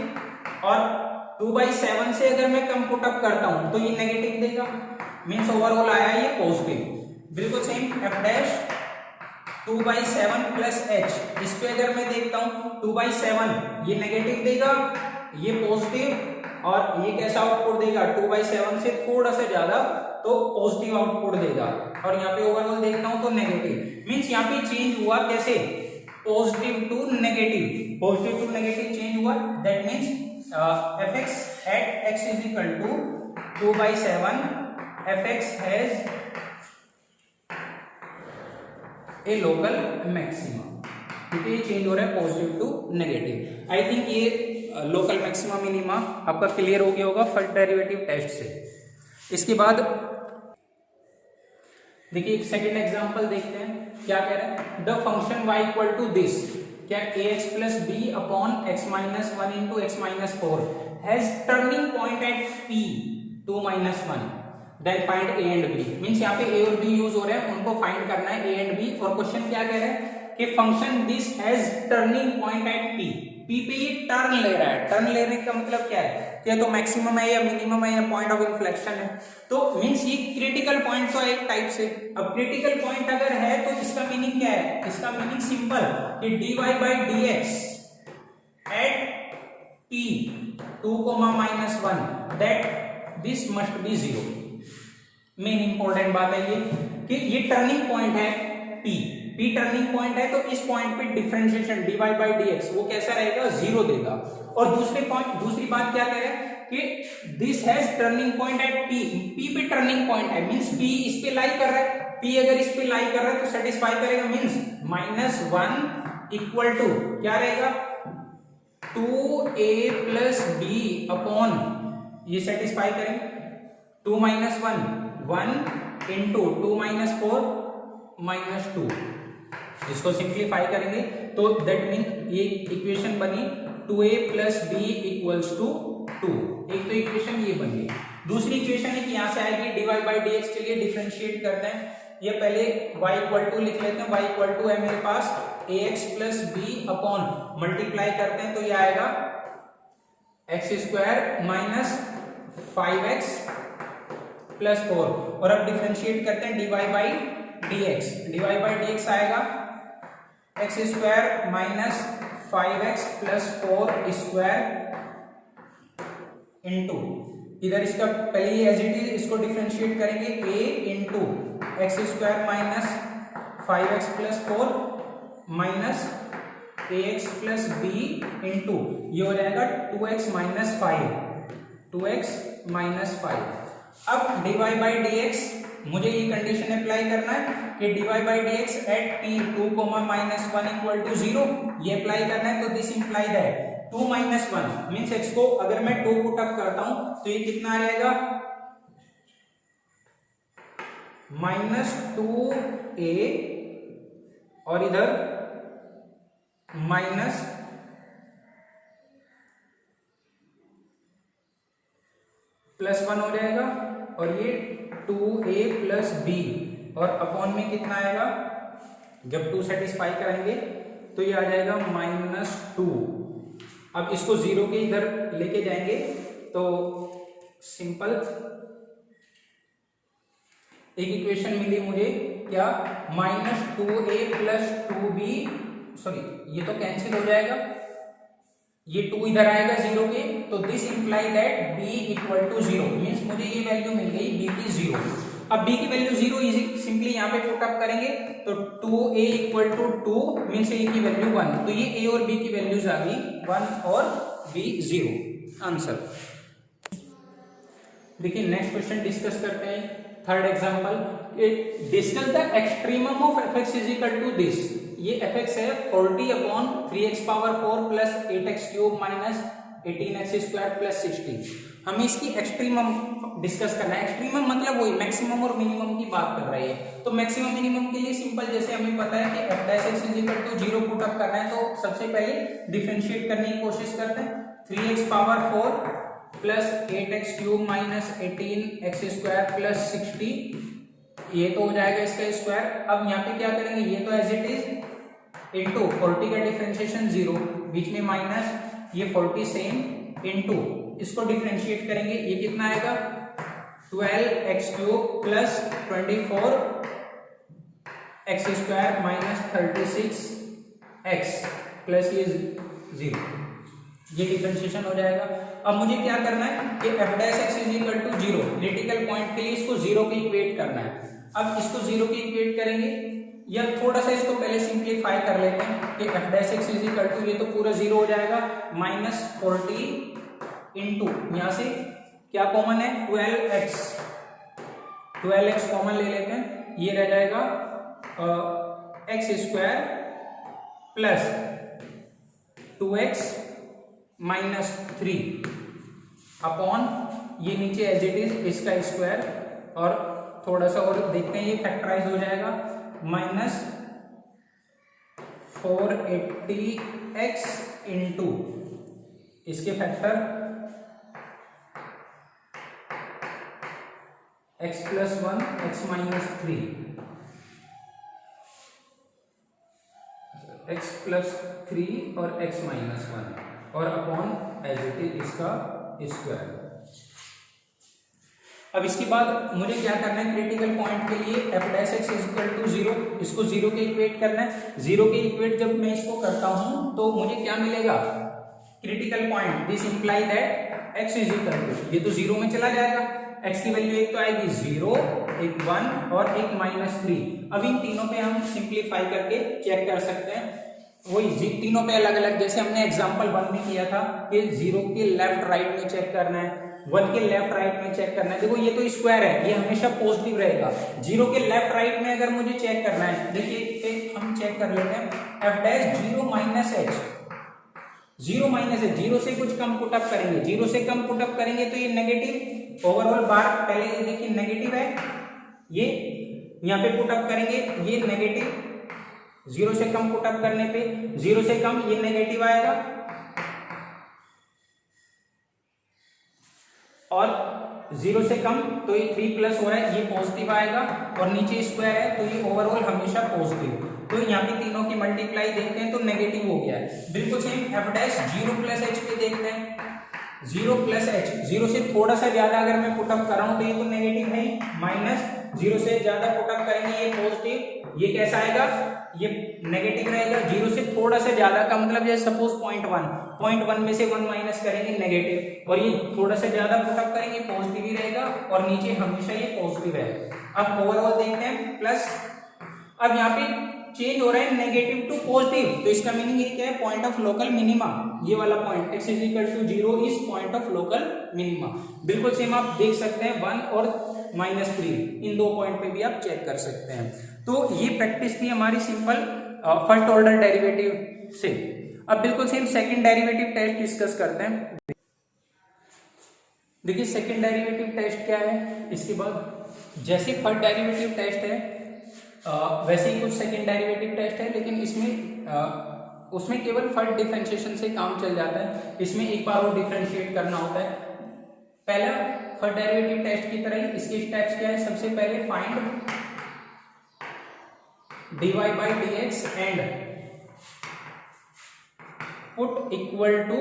और 2/7 से अगर मैं कम पुट अप करता हूं तो ये नेगेटिव देगा, मींस ओवरऑल आया ये पॉजिटिव। बिल्कुल same f dash 2/7 plus h, इस पे अगर मैं देखता हूं 2/7 ये नेगेटिव देगा, ये पॉजिटिव, और ये कैसा आउटपुट देगा, 2/7 से थोड़ा सा ज्यादा तो पॉजिटिव आउटपुट देगा। और यहाँ पे ओवरऑल देखता हूं तो नेगेटिव, मींस यहाँ पे चेंज हुआ कैसे, positive to negative, positive to negative change हुआ। That means fx at x is equal to 2/7, fx has a local maxima, क्योंकि ये चेंज हो रहा है positive to negative. I think ये लोकल मैक्सिमा मिनिमा आपका क्लियर हो गया होगा फर्स्ट डेरिवेटिव टेस्ट से। इसके बाद देखिए एक सेकंड एग्जांपल देखते हैं, क्या कह रहा है, the function y equal to this, क्या ax plus b upon x minus 1 into x minus 4 has turning point at p 2 minus 1, then find a and b। Means यहाँ पे a और b यूज हो रहे हैं, उनको फाइंड करना है a एंड b। और क्वेश्चन क्या कह रहा है कि function this has turning point at p, p पे ये टर्न ले रहा है। टर्न लेने का मतलब क्या है, क्या तो मैक्सिमम है या मिनिमम है या पॉइंट ऑफ इन्फ्लेक्शन है, तो मींस ये क्रिटिकल पॉइंट तो एक टाइप से। अब क्रिटिकल पॉइंट अगर है तो इसका मीनिंग क्या है, इसका मीनिंग सिंपल कि dy/dx at p 2, -1 that this must be 0। Main important बात है ये कि ये टर्निंग पॉइंट है p टर्निंग पॉइंट है, तो इस पॉइंट पे डिफरेंशिएशन dy/dx वो कैसा रहेगा, 0 देगा। और दूसरी बात क्या कह रहा है कि this has turning point at p पे टर्निंग पॉइंट है, मींस p इस पे लाई कर रहा है, p अगर इस पे लाई कर रहा है तो सेटिस्फाई करेगा, मींस -1 इक्वल टू क्या रहेगा, 2a प्लस b अपॉन, ये सेटिस्फाई करेंगे, 2 - 1 इंटू 2 - 4 -2, इसको सिंप्लीफाई करेंगे तो दैट मीन ये इक्वेशन बनी 2a plus b equals to 2। एक तो इक्वेशन ये बन गई। दूसरी इक्वेशन है कि यहां से आएगी dy/dx के लिए डिफरेंशिएट करते हैं, ये पहले y इक्वल टू लिख लेते हैं, y इक्वल टू है मेरे पास ax plus b upon multiply करते हैं तो ये आएगा x² - 5x प्लस 4 और अब डिफरेंशिएट करते हैं dy by dx। dy by dx आएगा x square minus 5x plus 4 square into, इधर इसका पहले ही एज इट इज इसको डिफरेंशिएट करेंगे a into x square minus 5x plus 4 minus ax plus b into ये हो जाएगा 2x माइनस 5, 2x माइनस 5। अब dy बाई dx मुझे ये कंडीशन अप्लाई करना है कि dy by dx at t 2 minus 1 equal to 0, ये अप्लाई करना है। तो this imply that 2 minus 1 means x को अगर मैं 2 पुट अप करता हूं तो ये कितना रहेगा माइनस 2a और इधर माइनस प्लस 1 हो जाएगा और ये 2a प्लस b और अपॉन में कितना आएगा, जब 2 सेटिस्फाई करेंगे तो ये आ जाएगा माइनस 2। अब इसको 0 के इधर लेके जाएंगे तो सिंपल एक इक्वेशन मिली मुझे क्या, minus 2a plus 2b, sorry ये तो कैंसिल हो जाएगा, ये 2 इधर आएगा 0 के, तो this imply that b equal to 0 means मुझे ये वैल्यू मिल गई b की 0। अब b की वैल्यू 0 इजी सिंपली यहाँ पे पुट अप करेंगे तो 2a equal to 2 means a की वैल्यू 1, तो ये a और b की वैल्यूज आ गई 1 और b 0 आंसर। देखिए नेक्स्ट क्वेश्चन डिस्कस करते हैं, third example, discuss the extremum of fx is equal to this. ये fx है 40 upon 3x power 4 plus 8x cube minus 18x square plus 60। हमें इसकी एक्सट्रीमम डिस्कस करना है। एक्सट्रीमम मतलब वही मैक्सिमम और मिनिमम की बात कर रही है। तो मैक्सिमम मिनिमम के लिए सिंपल, जैसे हमें पता है कि f dash x is equal to 0 put up करना है, तो सबसे पहले डिफरेंशिएट करने की कोशिश करते हैं। 3x power 4 plus 8x cube minus 18x square plus 60, ये तो हो जाएगा इसका स्क्वायर। अब यहाँ पे क्या करेंगे, ये तो एज इट इज इंटू 40 का डिफरेंशिएशन 0, बीच में माइनस, ये 40 सेम इंटू इसको डिफरेंशिएट करेंगे, ये कितना आएगा 12x cube plus 24x square minus 36x plus ये 0, ये डिफरेंशिएशन हो जाएगा। अब मुझे क्या करना है कि f dash x is equal to 0, critical point के लिए इसको 0 के इक्वेट करना है। अब इसको 0 के इक्वेट करेंगे या थोड़ा सा इसको पहले सिंप्लीफाई कर लेते हैं कि f dash x is equal to, ये तो पूरा 0 हो जाएगा, माइनस 40 इंटू यहाँ से क्या कॉमन है 12x कॉमन ले लेते हैं, ये रह जाएगा x square plus 2x minus 3 upon ये नीचे एज इट इज इसका स्क्वायर, और थोड़ा सा और देखते हैं ये फैक्टराइज हो जाएगा, माइनस 480x इंटू इसके factor x plus 1 x minus 3, x plus 3 और x माइनस 1 और अपॉन एज इट इज इसका स्क्वायर। अब इसके बाद मुझे क्या करना है, क्रिटिकल पॉइंट के लिए f dash x is equal to 0, इसको 0 के इक्वेट करना है। 0 के इक्वेट जब मैं इसको करता हूं तो मुझे क्या मिलेगा, critical point, this imply that x is equal to, ये तो 0 में चला जाएगा, x की वैल्यू एक तो आएगी 0, एक 1 और एक माइनस 3। अब इन तीनों पे हम सिंप्लीफाई करके चेक कर सकते हैं, वही तीनों पे अलग अलग, जैसे हमने एग्जांपल 1 में किया था कि 0 के लेफ्ट राइट में चेक करना है, 1 के लेफ्ट राइट में चेक करना है। देखो ये तो स्क्वायर है, ये हमेशा पॉजिटिव रहेगा। 0 के लेफ्ट राइट में अगर मुझे चेक करना है, देखिए हम चेक कर लेते हैं, f dash 0 minus h, 0 minus h, 0 से कुछ कम पुट अप करेंगे, 0 से कम पुट अप करेंगे तो ये नेगेटिव ओवरऑल बार, पहले ये देखिए नेगेटिव है, ये यहाँ पे पुट अप करेंगे ये नेगेटिव, 0 से कम पुट अप करने पे 0 से कम ये नेगेटिव आएगा, और 0 से कम तो ये 3 प्लस हो रहा है, ये पॉजिटिव आएगा, और नीचे स्क्वायर है तो ये ओवरऑल हमेशा पॉजिटिव। तो यहाँ पे तीनों की मल्टीप्लाई देखते हैं तो नेगेटिव हो गया है, बिल्कुल same f dash 0 plus h पे देखते हैं, 0 प्लस एच, 0 से थोड़ा सा ज्यादा अगर मैं पुटअप कर रहा हूं तो ये तो नेगेटिव है, माइनस 0 से ज्यादा पुटअप करेंगे ये पॉजिटिव, ये कैसा आएगा, ये नेगेटिव रहेगा। 0 से थोड़ा सा ज्यादा का मतलब जैसे सपोज 0.1 में से 1 माइनस करेंगे नेगेटिव, और ये थोड़ा सा ज्यादा पुटअप करेंगे पॉजिटिव ही रहेगा, और नीचे हमेशा ये पॉजिटिव रहेगा। अब ओवरऑल देखते हैं प्लस, अब यहाँ पे चेंज हो रहा है नेगेटिव टू पॉजिटिव, तो इसका मीनिंग ये क्या है, पॉइंट ऑफ लोकल मिनिमा, ये वाला point x is equal to 0 is point of local minima. बिल्कुल सेम आप देख सकते हैं 1 और -3 इन दो पॉइंट पे भी आप चेक कर सकते हैं। तो ये प्रैक्टिस थी हमारी सिंपल फर्स्ट ऑर्डर डेरिवेटिव से। अब बिल्कुल same second derivative test discuss करते हैं। देखिए सेकंड डेरिवेटिव टेस्ट क्या है, इसके बाद जैसे फर्स्ट डेरिवेटिव टेस्ट है वैसे ही कुछ सेकंड डेरिवेटिव टेस्ट है, लेकिन इसमें उसमें केवल फर्स्ट डिफरेंशिएशन से काम चल जाता है, इसमें एक बार और डिफरेंशिएट करना होता है। पहला फर्स्ट डेरिवेटिव टेस्ट की तरह ही इसके स्टेप्स क्या है, सबसे पहले find dy by dx and put equal to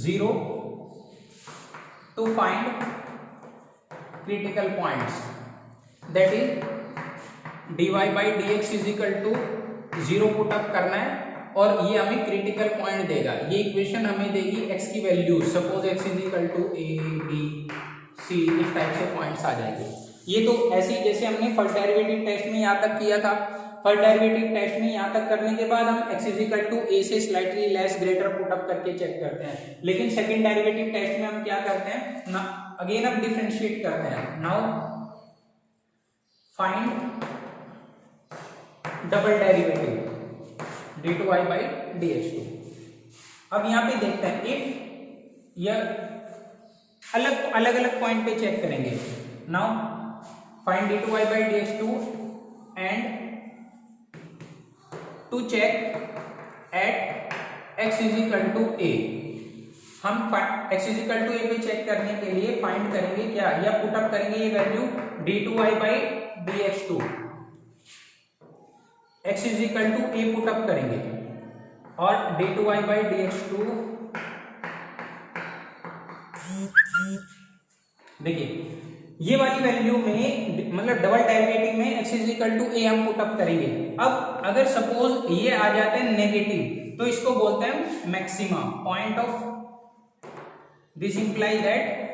0 to find critical points, that is dy by dx is equal to 0 put up करना है, और ये हमें क्रिटिकल पॉइंट देगा। ये इक्वेशन हमें देगी x की value, suppose x is equal to a b c, इस टाइप से पॉइंट्स आ जाएंगे। ये तो ऐसे ही जैसे हमने फर्स्ट डेरिवेटिव टेस्ट में यहाँ तक किया था। फर्स्ट डेरिवेटिव टेस्ट में यहाँ तक करने के बाद हम x is equal to a से slightly less greater put up करके चेक करते हैं, लेकिन सेकंड डेरिवेटिव टेस्ट में हम क्या करते हैं ना, अगेन हम डिफरेंशिएट करते हैं। Now find double derivative d2y by dx2। अब यहाँ पे देखते हैं इफ यह अलग अलग पॉइंट पे चेक करेंगे। Now find d2y by dx2 and to check at x is equal to a। हम x is equal to a पे चेक करने के लिए फाइंड करेंगे क्या, या पुटअप करेंगे ये value d2y by dx2, x is equal to a put up करेंगे, और d2y by dx2 देखिए ये वाली वैल्यू में मतलब डबल डेरिवेटिव में x is equal to a हम पुटअप करेंगे। अब अगर सपोज ये आ जाते हैं नेगेटिव तो इसको बोलते हैं maxima point of, this implies that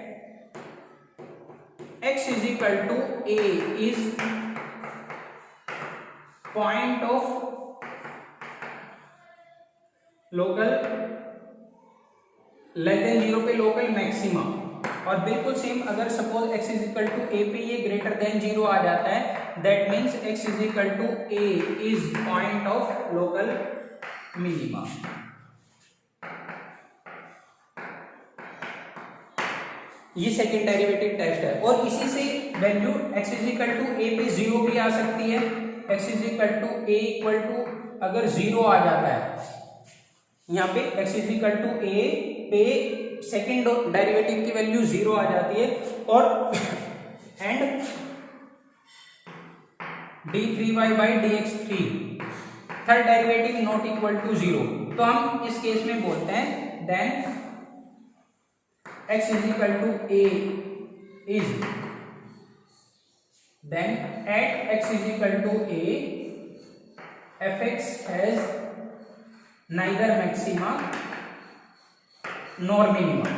x is equal to a is point of local less than 0 पे लोकल मैक्सिमा। और बिल्कुल सेम अगर suppose x is equal to a पे ये ग्रेटर देन 0 आ जाता है, that means x is equal to a is point of local minima. ये सेकंड डेरिवेटिव टेस्ट है, और इसी से value x is equal to a पे 0 भी आ सकती है। x is equal to a equal to अगर 0 आ जाता है यहाँ पे x is equal to a पे सेकेंड डेरिवेटिव की वैल्यू 0 आ जाती है, और and d3y by dx3 third derivative not equal to 0, तो हम इस केस में बोलते हैं then x is equal to a is then at x is equal to a fx has neither maxima nor minima।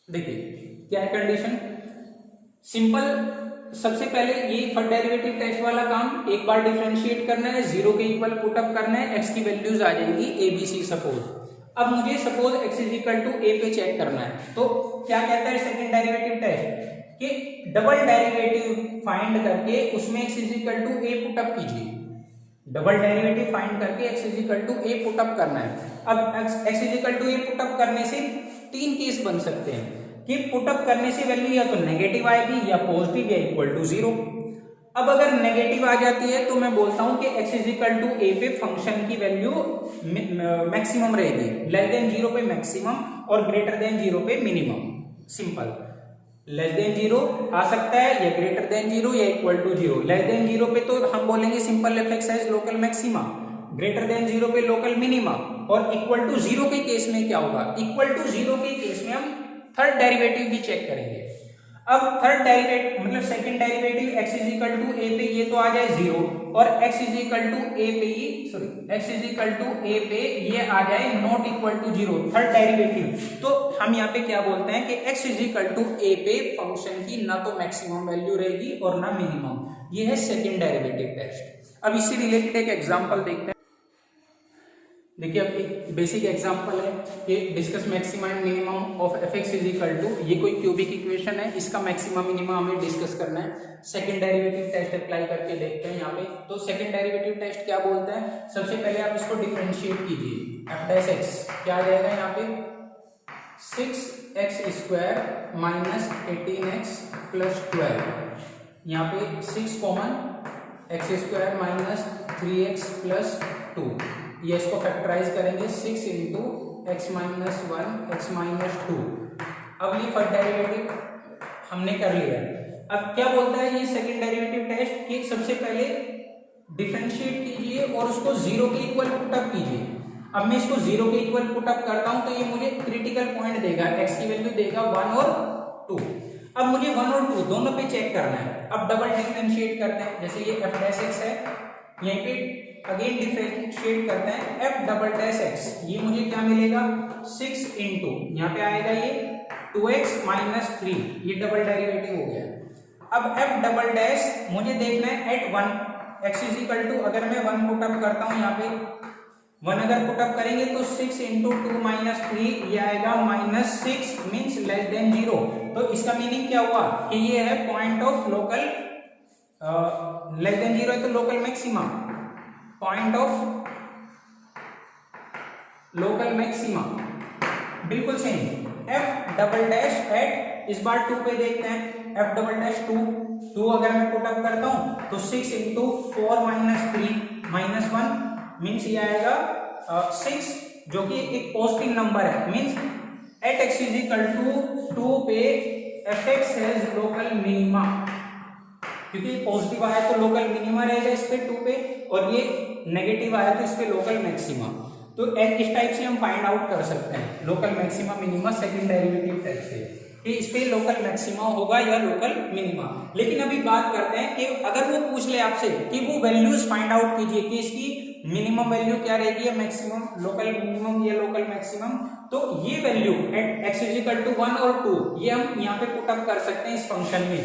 देखिए क्या है कंडीशन, सिंपल। सबसे पहले ये फर्स्ट डेरिवेटिव टेस्ट वाला काम एक बार डिफरेंशिएट करना है, 0 के इक्वल पुटअप करना है, x की वैल्यूज आ जाएगी a b c सपोज। अब मुझे suppose x is equal to a पे चेक करना है, तो क्या कहता है सेकंड डेरिवेटिव टेस्ट कि डबल डेरिवेटिव फाइंड करके उसमें x is equal to a put up कीजिए। डबल डेरिवेटिव फाइंड करके x is equal to a put up करना है। अब x is equal to a put up करने से तीन केस बन सकते हैं कि पुटअप करने से वैल्यू या तो नेगेटिव आएगी या पॉजिटिव या इक्वल टू 0। अब अगर नेगेटिव आ जाती है तो मैं बोलता हूं कि x is equal to a पे फंक्शन की वैल्यू मैक्सिमम रहेगी, लेस देन 0 पे मैक्सिमम और ग्रेटर देन 0 पे मिनिमम। सिंपल, लेस देन 0 आ सकता है या ग्रेटर देन 0 या इक्वल टू 0। लेस देन 0 पे तो हम बोलेंगे simple fx as local maxima, greater than 0 पे लोकल मिनिमा, और इक्वल टू 0 के केस में क्या होगा, इक्वल टू 0 के केस में हम थर्ड डेरिवेटिव भी चेक करेंगे। अब थर्ड डेरिवेटिव मतलब second derivative x is equal to a पे ये तो आ जाए 0, और x is equal to a पे ये x is equal to a पे ये आ जाए not equal to 0, third derivative. तो हम यहाँ पे क्या बोलते हैं कि x is equal to a पे फंक्शन की ना तो मैक्सिमम वैल्यू रहेगी और ना मिनिमम। ये है सेकंड डेरिवेटिव टेस्ट। अब इससे रिलेटेड एक एग्जांपल देखते हैं। देखिए अब एक बेसिक एग्जांपल है कि discuss maximum and minimum of fx is equal to, ये कोई क्यूबिक इक्वेशन है, इसका मैक्सिमम मिनिमम हमें डिस्कस करना है। सेकंड डेरिवेटिव टेस्ट अप्लाई करके देखते हैं यहाँ पे। तो सेकंड डेरिवेटिव टेस्ट क्या बोलता है, सबसे पहले आप इसको डिफरेंशिएट कीजिए। f डैश x क्या आ जाएगा यहाँ पे 6x square minus 18x plus 12, यहाँ पे 6 common, x square minus 3x plus 2, ये इसको फैक्टराइज करेंगे 6 into x minus 1 x minus 2। अब ये फर्स्ट डेरिवेटिव हमने कर लिया। अब क्या बोलता है ये सेकंड डेरिवेटिव टेस्ट कि सबसे पहले डिफरेंशिएट कीजिए और उसको 0 के इक्वल पुटअप कीजिए। अब मैं इसको 0 के इक्वल पुटअप करता हूं तो ये मुझे क्रिटिकल पॉइंट देगा, x की वैल्यू देगा 1 और 2। अब मुझे 1 और 2 दोनों पे चेक करना है। अब डबल डिफरेंशिएट करते हैं, जैसे ये f डैश x है, यहीं पे अगेन डिफरेंशिएट करते हैं f डबल डैश x, ये मुझे क्या मिलेगा 6 इंटू यहाँ पे आएगा ये 2x माइनस 3, ये डबल डेरिवेटिव हो गया। अब f डबल डैश मुझे देखना है at 1, x is equal to, अगर मैं 1 पुटअप करता हूँ यहाँ पे 1 अगर पुटअप करेंगे तो 6 इंटू 2 माइनस 3, ये आएगा माइनस 6 मीन्स लेस देन 0। तो इसका मीनिंग क्या हुआ कि ये है point of local, less than 0 है तो local maxima, point of local maxima, बिल्कुल सही। f डबल डैश एट, इस बार 2 पे देखते हैं, f डबल डैश 2 अगर मैं पुटअप करता हूं तो 6 इंटू 4 माइनस 3 माइनस 1 मीन्स ये आएगा 6, जो कि एक पॉजिटिव नंबर है, means at x is equal to 2 पे fx हैज लोकल मिनिमा, क्योंकि पॉजिटिव आया तो लोकल मिनिमा रहेगा इस पे 2 पे, और ये नेगेटिव आया तो इस पे लोकल मैक्सिमा। तो इस टाइप से हम फाइंड आउट कर सकते हैं local maxima minima second derivative test से कि इस पे लोकल मैक्सिमा होगा या लोकल मिनिमा। लेकिन अभी बात करते हैं कि अगर वो पूछ ले आपसे कि वो वैल्यूज फाइंड आउट कीजिए कि इसकी मिनिमम वैल्यू क्या रहेगी या मैक्सिमम, लोकल मिनिमम या लोकल मैक्सिमम, तो ये value at x is equal to 1 और 2 ये हम यहाँ पे पुटअप कर सकते हैं इस फंक्शन में।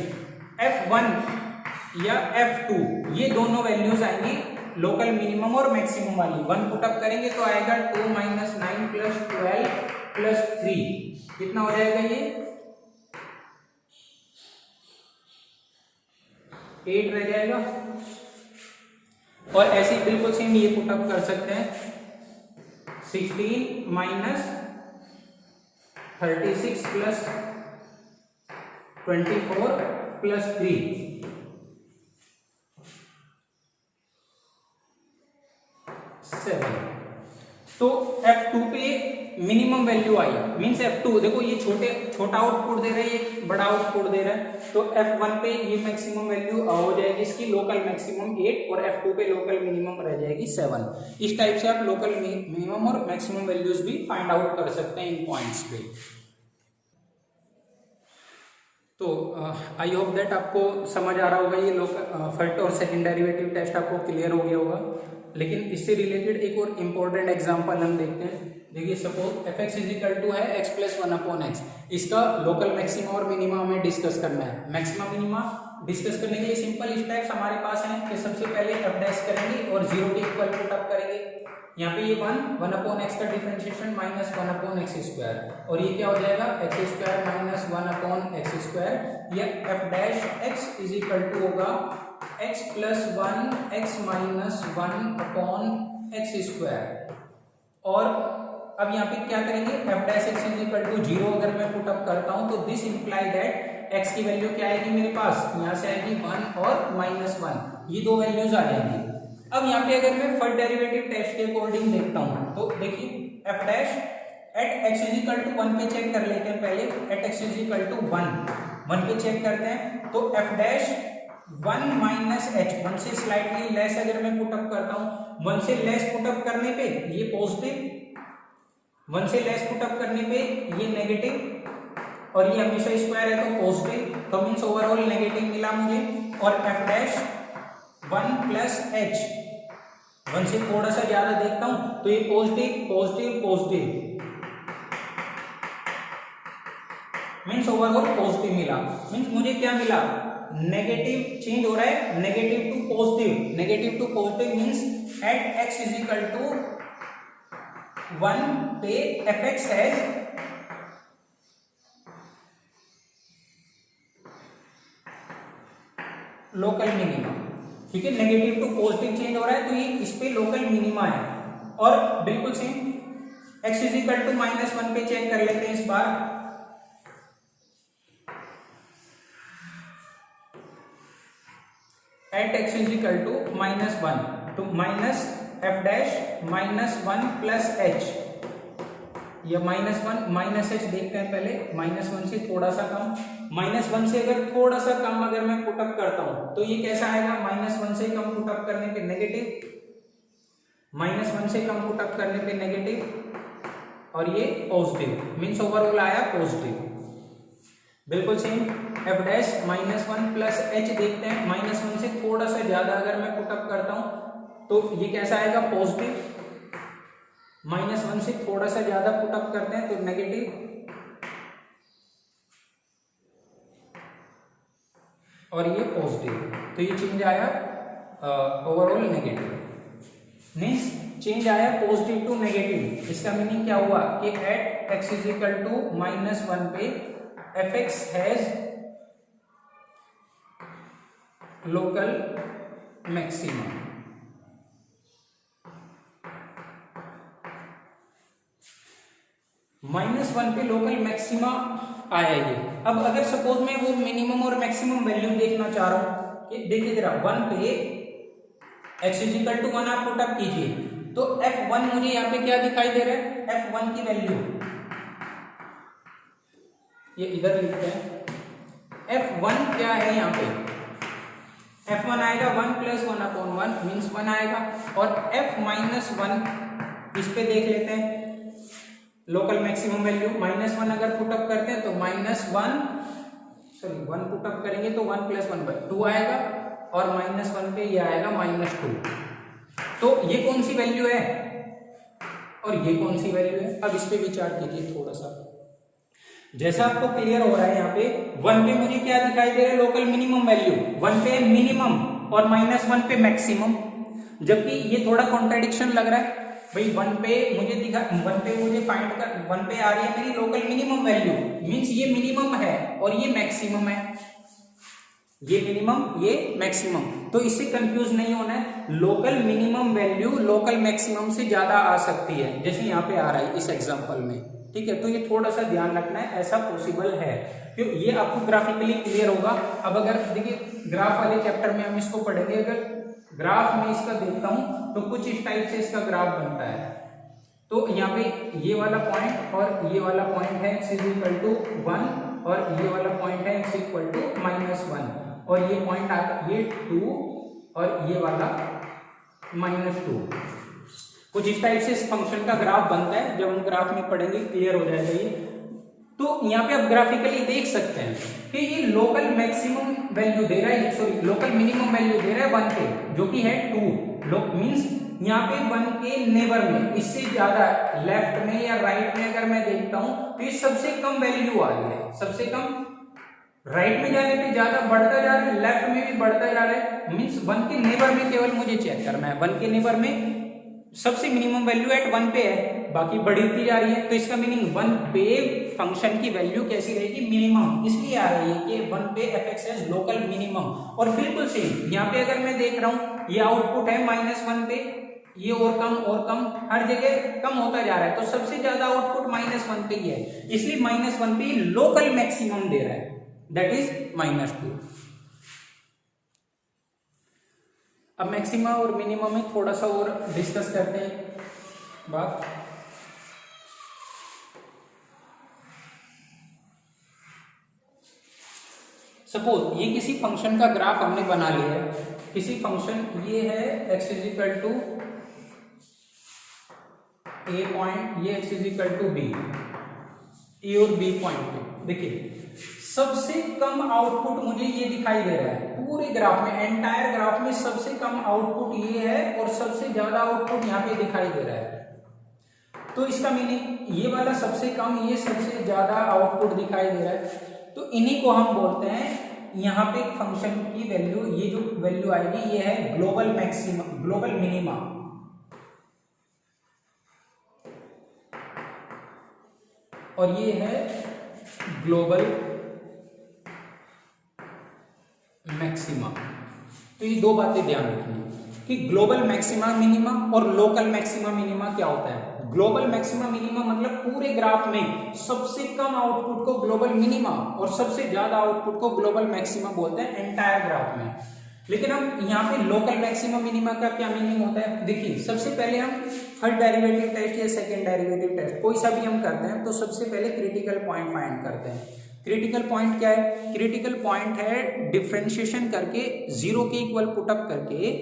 f1 या f2 ये दोनों वैल्यूज आएंगी लोकल मिनिमम और मैक्सिमम वाली। 1 पुटअप करेंगे तो आएगा 2 माइनस 9 प्लस 12 प्लस 3, कितना हो जाएगा ये 8 रह जाएगा। और ऐसे ही बिल्कुल सेम ये पुटअप कर सकते हैं 16 माइनस 36 प्लस 24 प्लस 3, तो F2 पे मिनिमम वैल्यू आई मींस F2 देखो ये छोटा आउटपुट दे रहा है, ये बड़ा आउटपुट दे रहा है, तो F1 पे ये मैक्सिमम वैल्यू हो जाएगी इसकी लोकल मैक्सिमम 8 और F2 पे लोकल मिनिमम रह जाएगी 7। इस टाइप से आप लोकल मिनिमम और मैक्सिमम वैल्यूज भी फाइंड आउट कर सकते हैं इन पॉइंट्स पे। तो आई होप दैट आपको समझ आ रहा होगा, ये फर्स्ट और सेकंड डेरिवेटिव टेस्ट आपको क्लियर हो गया होगा। लेकिन इससे रिलेटेड एक और इम्पोर्टेंट एग्जांपल हम देखते हैं। देखिए suppose fx is equal to है x प्लस 1 अपॉन x, इसका लोकल मैक्सिमा और मिनिमा हमें डिस्कस करना है। मैक्सिमा मिनिमा डिस्कस करने के लिए सिंपल स्टेप्स हमारे पास हैं कि सबसे पहले f डैश करेंगे और 0 के इक्वल पुटअप करेंगे। यहाँ पे ये 1 अपॉन x का differentiation minus 1 upon x square, और ये क्या हो जाएगा x square minus 1 upon x square. ये f dash x is equal to होगा x plus 1 x minus 1 upon x square. और अब यहाँ पे क्या करेंगे f dash x is equal to 0 अगर मैं पुटअप करता हूँ तो दिस इंप्लाई दैट x की वैल्यू क्या आएगी मेरे पास, यहाँ से आएगी 1 और माइनस 1, ये दो वैल्यूज आ जाएंगी। अब यहाँ पे अगर मैं फर्स्ट डेरिवेटिव टेस्ट के अकॉर्डिंग देखता हूँ तो देखिए f dash at x is equal to 1 पे चेक कर लेते हैं पहले, at x is equal to 1 पे चेक करते हैं तो f डैश 1 माइनस एच, 1 से स्लाइटली लेस अगर मैं पुटअप करता हूं, 1 से लेस पुटअप करने पे ये पॉजिटिव, 1 से लेस पुटअप करने पे ये नेगेटिव, और ये हमेशा स्क्वायर है तो पॉजिटिव, तो मीन्स ओवरऑल नेगेटिव मिला मुझे। और एफ डैश 1 प्लस एच, 1 से थोड़ा सा ज्यादा देखता हूं तो ये positive positive positive, means overall positive मिला। मीन्स मुझे क्या मिला, नेगेटिव चेंज हो रहा है, negative to positive, negative to positive means at x is equal to 1 पे f x has local minima. ठीक है, नेगेटिव टू पॉजिटिव चेंज हो रहा है तो ये इस पे लोकल मिनिमा है। और बिल्कुल same x is equal to -1 पे चेक कर लेते हैं इस बार। At x is equal to -1 तो minus f dash -1 plus h, या -1 माइनस एच देखते हैं पहले, -1 से थोड़ा सा कम, -1 से अगर थोड़ा सा कम अगर मैं पुटअप करता हूं तो ये कैसा आएगा, -1 से कम पुटअप करने पे नेगेटिव, -1 से कम पुटअप करने पे नेगेटिव, और ये पॉजिटिव, मीन्स ओवरऑल आया पॉजिटिव। बिल्कुल same F dash -1 plus H देखते हैं, -1 से थोड़ा सा ज्यादा अगर मैं पुटअप करता हूं तो ये कैसा आएगा, पॉजिटिव, -1 से थोड़ा सा ज्यादा पुटअप करते हैं तो नेगेटिव, और ये पॉजिटिव, तो ये चेंज आया ओवरऑल नेगेटिव, मीन्स चेंज आया पॉजिटिव टू नेगेटिव। इसका मीनिंग क्या हुआ कि at x is equal to -1 पे f x has local maximum. -1 पे लोकल मैक्सिमा आया ये। अब अगर सपोज मैं वो मिनिमम और मैक्सिमम वैल्यू देखना चाह रहा हूं कि देखिए जरा, 1 पे x इज इक्वल टू 1 आप पुटअप कीजिए तो f1 मुझे यहाँ पे क्या दिखाई दे रहा है, f1 की वैल्यू ये इधर लिखते हैं, f1 क्या है यहाँ पे, f1 आएगा 1 + 1/1 मीन्स 1 आएगा। और f -1 इस पे देख लेते हैं लोकल मैक्सिमम वैल्यू, -1 अगर पुटअप करते हैं तो -1 पुटअप करेंगे तो 1 + 1/2 आएगा, और -1 पे ये आएगा -2। तो ये कौन सी वैल्यू है और ये कौन सी वैल्यू है, अब इस पे विचार कीजिए थोड़ा सा। जैसा आपको क्लियर हो रहा है यहाँ पे 1 पे मुझे क्या दिखाई दे रहा है, लोकल मिनिमम वैल्यू, 1 पे मिनिमम और -1 पे मैक्सिमम, जबकि ये थोड़ा कॉन्ट्रडिक्शन लग रहा है भाई। 1 पे मुझे फाइंड कर, 1 पे आ रही है मेरी लोकल मिनिमम वैल्यू, मींस ये मिनिमम है और ये मैक्सिमम है, ये मिनिमम ये मैक्सिमम, तो इससे कंफ्यूज नहीं होना है। Local minimum value local maximum से ज्यादा आ सकती है, जैसे यहाँ पे आ रहा है इस एग्जांपल में। ठीक है, तो ये थोड़ा सा ध्यान रखना है, ऐसा पॉसिबल है, क्यों ये आपको ग्राफिकली क्लियर होगा। अब अगर देखिए ग्राफ वाले चैप्टर में हम इसको पढ़ेंगे, अगर ग्राफ में इसका देखता हूं तो कुछ इस टाइप से इसका ग्राफ बनता है। तो यहाँ पे ये वाला पॉइंट और ये वाला पॉइंट है x = 1, और ये वाला पॉइंट है x = -1, और ये पॉइंट आता ये 2 और ये वाला -2। कुछ इस टाइप से इस फंक्शन का ग्राफ बनता है, जब हम ग्राफ में पढ़ेंगे क्लियर हो जाएगा ये। तो यहाँ पे आप ग्राफिकली देख सकते हैं कि ये लोकल मैक्सिमम वैल्यू दे रहा है, सॉरी लोकल मिनिमम वैल्यू दे रहा है 1 पे, जो कि है 2, मीन्स यहाँ पे 1 के नेबर में, इससे ज्यादा लेफ्ट में या राइट में अगर मैं देखता हूं तो ये सबसे कम वैल्यू आ रही है, सबसे कम। राइट में जाने पे ज्यादा बढ़ता जा रहा है, लेफ्ट में भी बढ़ता जा रहा है, मीन्स 1 के नेबर में केवल मुझे चेक करना है, 1 के नेबर में सबसे मिनिमम वैल्यू एट 1 पे है, बाकी बढ़ती जा रही है। तो इसका मीनिंग 1 पे फंक्शन की वैल्यू कैसी रहेगी, मिनिमम, इसलिए आ रही है कि 1 पे f(x) है लोकल मिनिमम। और बिल्कुल सेम यहाँ पे अगर मैं देख रहा हूँ ये आउटपुट है -1 पे, ये और कम हर जगह कम होता जा रहा है, तो सबसे ज्यादा आउटपुट -1 पे ही है, इसलिए -1 पे लोकल मैक्सिमम दे रहा है, दैट इज -2। अब मैक्सिमा और मिनिमम में थोड़ा सा और डिस्कस करते हैं बात। सपोज ये किसी फंक्शन का ग्राफ हमने बना लिया है, किसी फंक्शन ये है x is equal to a point, ये x is equal to b, a और बी पॉइंट पे देखिए सबसे कम आउटपुट मुझे ये दिखाई दे रहा है पूरे ग्राफ में, एंटायर ग्राफ में सबसे कम आउटपुट ये है और सबसे ज्यादा आउटपुट यहाँ पे दिखाई दे रहा है। तो इसका मीनिंग ये वाला सबसे कम, ये सबसे ज्यादा आउटपुट दिखाई दे रहा है। तो इन्हीं को हम बोलते हैं, यहाँ पे फंक्शन की वैल्यू, ये जो वैल्यू आएगी ये है ग्लोबल मैक्सिमा, ग्लोबल मिनिमा, और ये है ग्लोबल मैक्सिमा। तो ये दो बातें ध्यान रखनी कि ग्लोबल मैक्सिमा मिनिमा और लोकल मैक्सिमा मिनिमा क्या होता है। ग्लोबल मैक्सिमा मिनिमा मतलब पूरे ग्राफ में सबसे कम आउटपुट को ग्लोबल मिनिमा और सबसे ज्यादा आउटपुट को ग्लोबल मैक्सिमा बोलते हैं एंटायर ग्राफ में। लेकिन हम यहाँ पे लोकल मैक्सिमा मिनिमा का क्या मीनिंग होता है, देखिए सबसे पहले हम फर्स्ट डेरिवेटिव टेस्ट या सेकंड डेरिवेटिव टेस्ट कोई सा भी हम करते हैं तो सबसे पहले क्रिटिकल पॉइंट फाइंड करते हैं। क्रिटिकल पॉइंट क्या है, क्रिटिकल पॉइंट है डिफरेंशिएशन करके जीरो के इक्वल पुटअप करके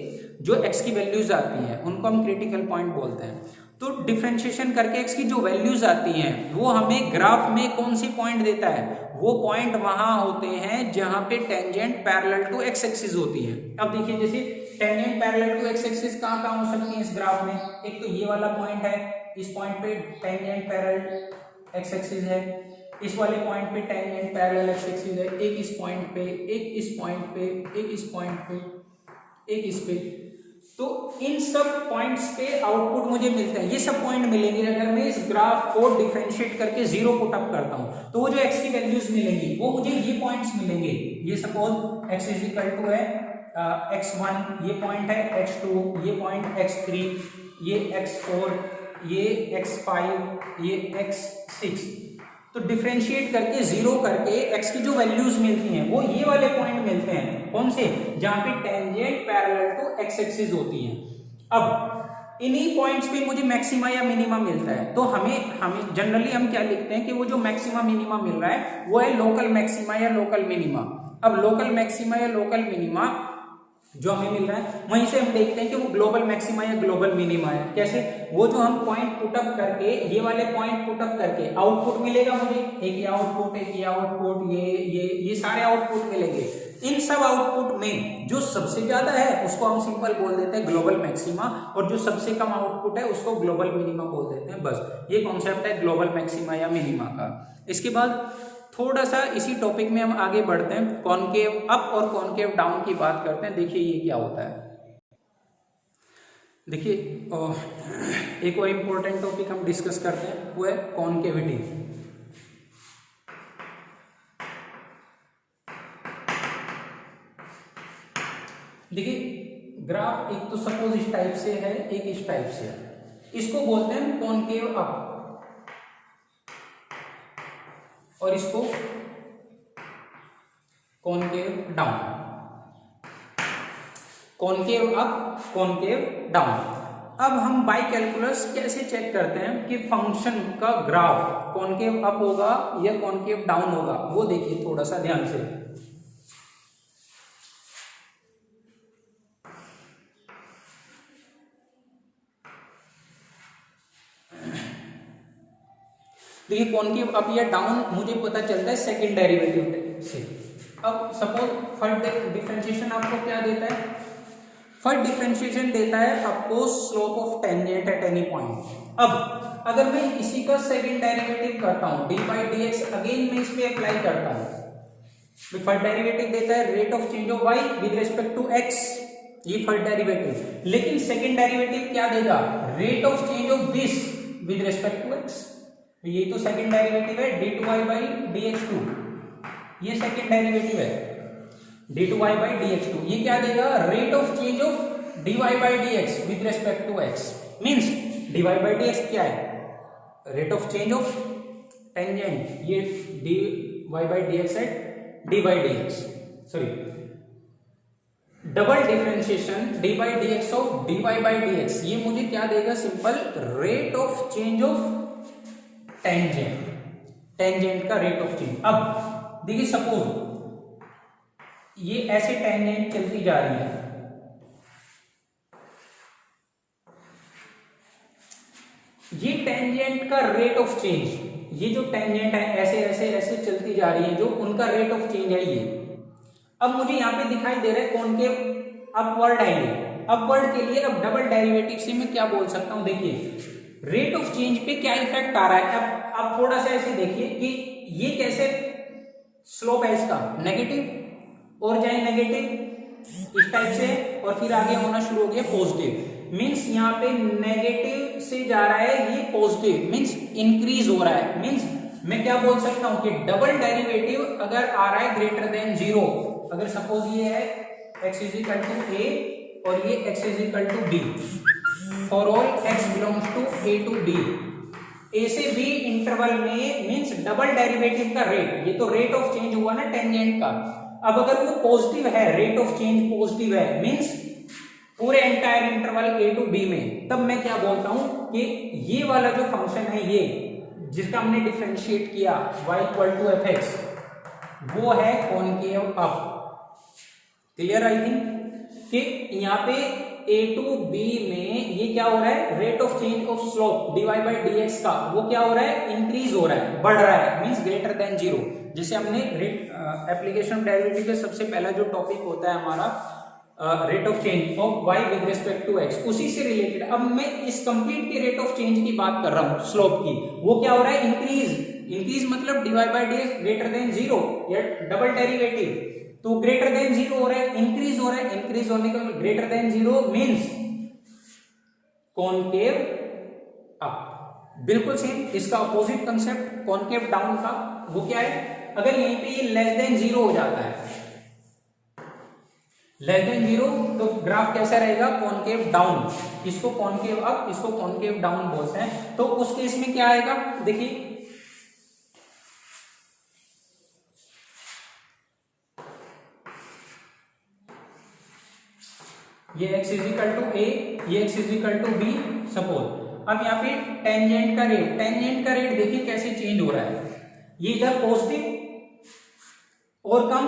जो x की वैल्यूज आती हैं उनको हम क्रिटिकल पॉइंट बोलते हैं। तो डिफरेंशिएशन करके x की जो वैल्यूज आती हैं वो हमें ग्राफ में कौन सी पॉइंट देता है, वो पॉइंट वहां होते हैं जहां पे tangent parallel to x axis होती है। अब देखिए जैसे tangent parallel to x axis कहां हो सकती है इस ग्राफ में, एक तो ये वाला पॉइंट है, इस पॉइंट पे टेंजेंट पैरेलल x एक्सिस है, इस वाले पॉइंट पे टेंजेंट पैरेलल x एक्सिस है, एक इस पॉइंट पे, एक इस पॉइंट पे, एक इस पॉइंट पे, एक इस पे। तो इन सब पॉइंट्स पे आउटपुट मुझे मिलता है, ये सब पॉइंट मिलेंगे अगर मैं इस ग्राफ को डिफरेंशिएट करके जीरो पुट अप करता हूं तो वो जो x की वैल्यूज मिलेंगी वो मुझे ये पॉइंट्स मिलेंगे। ये suppose x is equal to है x1, ये पॉइंट है x2, ये पॉइंट x3, ये x4, ये x5, ये x6। तो डिफरेंशिएट करके जीरो करके x की जो वैल्यूज मिलती हैं वो ये वाले पॉइंट मिलते हैं, कौन से, जहां पे tangent parallel to x axis होती है। अब इन्हीं पॉइंट्स पे मुझे मैक्सिमा या मिनिमा मिलता है तो हमें जनरली हम क्या लिखते हैं कि वो जो मैक्सिमा मिनिमा मिल रहा है वो है लोकल मैक्सिमा या लोकल मिनिमा। अब लोकल मैक्सिमा या लोकल मिनिमा जो हमें मिल रहा है वहीं से हम देखते हैं कि वो ग्लोबल मैक्सिमा या ग्लोबल मिनिमा है। कैसे, वो जो हम पॉइंट पुटअप करके, ये वाले पॉइंट पुटअप करके आउटपुट मिलेगा मुझे, एक ये आउटपुट, एक ये आउटपुट, ये सारे आउटपुट मिलेंगे। इन सब आउटपुट में जो सबसे ज्यादा है उसको हम सिंपल बोल देते हैं ग्लोबल मैक्सिमा, और जो सबसे कम आउटपुट है उसको ग्लोबल मिनिमा बोल देते हैं। बस ये कॉन्सेप्ट है ग्लोबल मैक्सिमा या मिनिमा का। इसके बाद थोड़ा सा इसी टॉपिक में हम आगे बढ़ते हैं, कॉनकेव अप और कॉनकेव डाउन की बात करते हैं। देखिए ये क्या होता है, देखिए एक और इम्पोर्टेंट टॉपिक हम डिस्कस करते हैं वो है कॉनकेविटी। देखिए ग्राफ एक तो सपोज इस टाइप से है, एक इस टाइप से है, इसको बोलते हैं कॉनकेव अप और इसको concave down. Concave up, concave down. अब हम बाय कैलकुलस कैसे चेक करते हैं कि फंक्शन का ग्राफ कॉनकेव अप होगा या कॉनकेव डाउन होगा, वो देखिए थोड़ा सा ध्यान से। देखिए कॉनकेव अप या डाउन मुझे पता चलता है सेकंड डेरिवेटिव से। अब सपोज फर्स्ट डिफरेंशिएशन आपको क्या देता है, फर्स्ट डिफरेंशिएशन देता है आपको slope of tangent at any point. अब अगर मैं इसी का सेकंड डेरिवेटिव करता हूं D by d x, again मैं इस पे अप्लाई करता हूं, फर्स्ट डेरिवेटिव देता है rate of change of y with respect to x, ये फर्स्ट डेरिवेटिव। लेकिन सेकंड डेरिवेटिव क्या देगा, rate of change of this with respect to x. ये तो सेकंड डेरिवेटिव है d two y by d x two, ये सेकंड डेरिवेटिव है d two y by d x two. ये क्या देगा, rate of change of d y by d x with respect to x. Means D y by d x क्या है, rate of change of tangent, ये d y by d x है d by d x, sorry double differentiation d by d x of d y by d x, ये मुझे क्या देगा, simple rate of change of tangent, tangent का रेट ऑफ चेंज। अब देखिए सपोज ये ऐसे टेंजेंट चलती जा रही है, ये टेंजेंट का रेट ऑफ चेंज, ये जो टेंजेंट है ऐसे ऐसे ऐसे चलती जा रही है, जो उनका रेट ऑफ चेंज है ये। अब मुझे यहाँ पे दिखाई दे रहा है कॉनकेव अपवर्ड है ये। अपवर्ड के लिए अब डबल डेरिवेटिव से मैं क्या बोल सकता हूँ, देखिए रेट ऑफ चेंज पे क्या इफेक्ट आ रहा है। अब थोड़ा सा ऐसे देखिए कि ये कैसे स्लोप है इसका नेगेटिव और जाए नेगेटिव इस टाइप से, और फिर आगे होना शुरू हो गया पॉजिटिव। मींस यहाँ पे नेगेटिव से जा रहा है ये पॉजिटिव, मींस इंक्रीज हो रहा है। मींस मैं क्या बोल सकता हूं कि डबल डेरिवेटिव अगर आ रहा है ग्रेटर देन जीरो, अगर सपोज ये है x is equal to a और ये x is equal to b, for all x belongs to a to b, a से बी इंटरवल में, मींस डबल डेरिवेटिव का रेट, ये तो रेट ऑफ चेंज हुआ ना टेंजेंट का। अब अगर वो पॉजिटिव है, रेट ऑफ चेंज पॉजिटिव है, मींस पूरे entire interval a to b में, तब मैं क्या बोलता हूं कि ये वाला जो फंक्शन है ये जिसका हमने डिफरेंशिएट किया y equal to f x, वो है concave up. Clear I think कि यहाँ पे ए टू बी में ये क्या हो रहा है, rate of change of slope dy by dx का वो क्या हो रहा है, इंक्रीज हो रहा है, बढ़ रहा है, मींस ग्रेटर देन जीरो। जैसे हमने एप्लीकेशन ऑफ डेरिवेटिव का सबसे पहला जो टॉपिक होता है हमारा rate of change of y with respect to x, उसी से रिलेटेड अब मैं इस कंप्लीट के रेट ऑफ चेंज की बात कर रहा हूं, स्लोप की। वो क्या हो रहा है, इंक्रीज। इंक्रीज मतलब dy by dx greater than zero, या डबल डेरिवेटिव तो ग्रेटर देन जीरो हो रहा है, इंक्रीज हो रहा है। इंक्रीज होने का greater than zero means concave up. बिल्कुल सेम इसका अपोजिट कंसेप्ट कॉनकेव डाउन का, वो क्या है, अगर यहीं पे ये लेस देन जीरो हो जाता है, लेस देन जीरो, तो ग्राफ कैसा रहेगा, कॉनकेव डाउन। इसको कॉनकेव अप, इसको कॉनकेव डाउन बोलते हैं। तो उस केस में क्या आएगा, देखिए ये x is equal to a, ये x is equal to b suppose. अब यहाँ पे टेंजेंट का रेट, टेंजेंट का रेट देखिए कैसे चेंज हो रहा है, ये इधर पॉजिटिव और कम,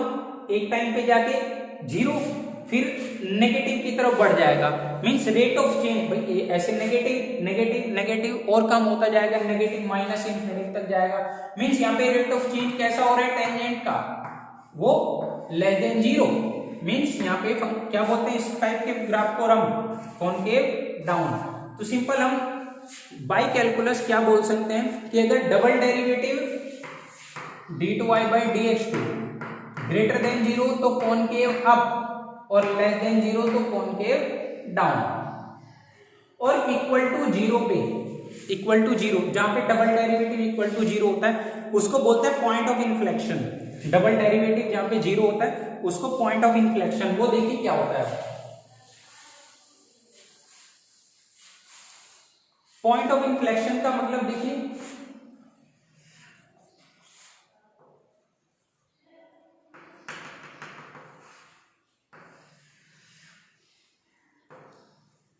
एक टाइम पे जाके जीरो, फिर नेगेटिव की तरफ बढ़ जाएगा। मींस रेट ऑफ चेंज भाई ऐसे नेगेटिव नेगेटिव नेगेटिव और कम होता जाएगा, नेगेटिव माइनस इंफिनिटी तक जाएगा। मींस यहाँ पे रेट ऑफ चेंज कैसा हो रहा है टेंजेंट का, वो लेस देन जीरो। मींस यहाँ पे क्या बोलते हैं इस टाइप के ग्राफ को हम कॉनकेव डाउन। तो सिंपल हम बाय कैलकुलस क्या बोल सकते हैं कि अगर double derivative d2y by dx2 greater than zero तो कॉनकेव अप, और लेस देन जीरो तो कॉनकेव डाउन। और इक्वल टू जीरो पे, इक्वल टू जीरो जहां पे double derivative equal to zero होता है उसको बोलते हैं point of inflection. Double derivative जहां पे जीरो होता है उसको पॉइंट ऑफ इन्फ्लेक्शन, वो देखिए क्या होता है। पॉइंट ऑफ इन्फ्लेक्शन का मतलब देखिए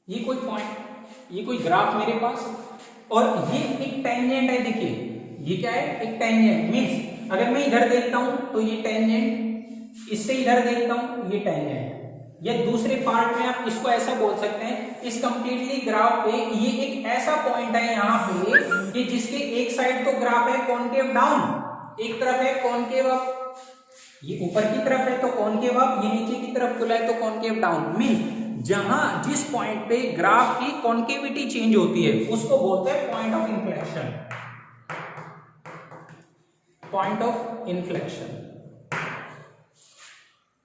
ये कोई पॉइंट, ये कोई ग्राफ मेरे पास, और ये एक टेंजेंट है। देखिए ये क्या है, एक टेंजेंट। मींस अगर मैं इधर देखता हूं तो ये टेंजेंट, इससे इधर देखता हूं ये टेंजेंट, या दूसरे पार्ट में आप इसको ऐसा बोल सकते हैं, इस कंप्लीटली ग्राफ पे ये एक ऐसा पॉइंट है यहाँ पे कि जिसके एक साइड तो ग्राफ है कॉनकेव डाउन, एक तरफ है कॉनकेव अप। ये ऊपर की तरफ है तो कॉनकेव अप, ये नीचे की तरफ खुला है तो कॉनकेव डाउन। मीन जहां जिस पॉइंट पे ग्राफ की कॉन्केविटी चेंज होती है उसको बोलते हैं point of inflection, point of inflection.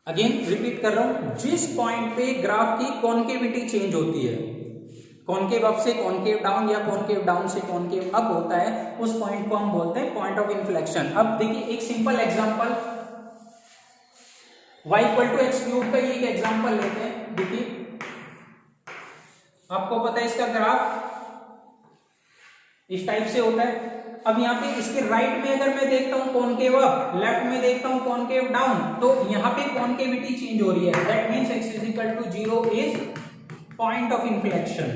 Again repeat कर रहा हूं, जिस पॉइंट पे ग्राफ की कॉन्केविटी चेंज होती है, कॉनकेव अप से कॉनकेव डाउन या कॉनकेव डाउन से कॉनकेव अप होता है, उस पॉइंट को हम बोलते हैं पॉइंट ऑफ इन्फ्लेक्शन। अब देखिए एक simple example, y equal to x cube का ये एक एग्जांपल लेते हैं। देखिए आपको पता है इसका ग्राफ इस टाइप से होता है। अब यहाँ पे इसके राइट में अगर मैं देखता हूं कॉनकेव अप, लेफ्ट में देखता हूं कॉनकेव डाउन, तो यहाँ पे कॉनकेविटी चेंज हो रही है। That means x is equal to zero is point of inflection.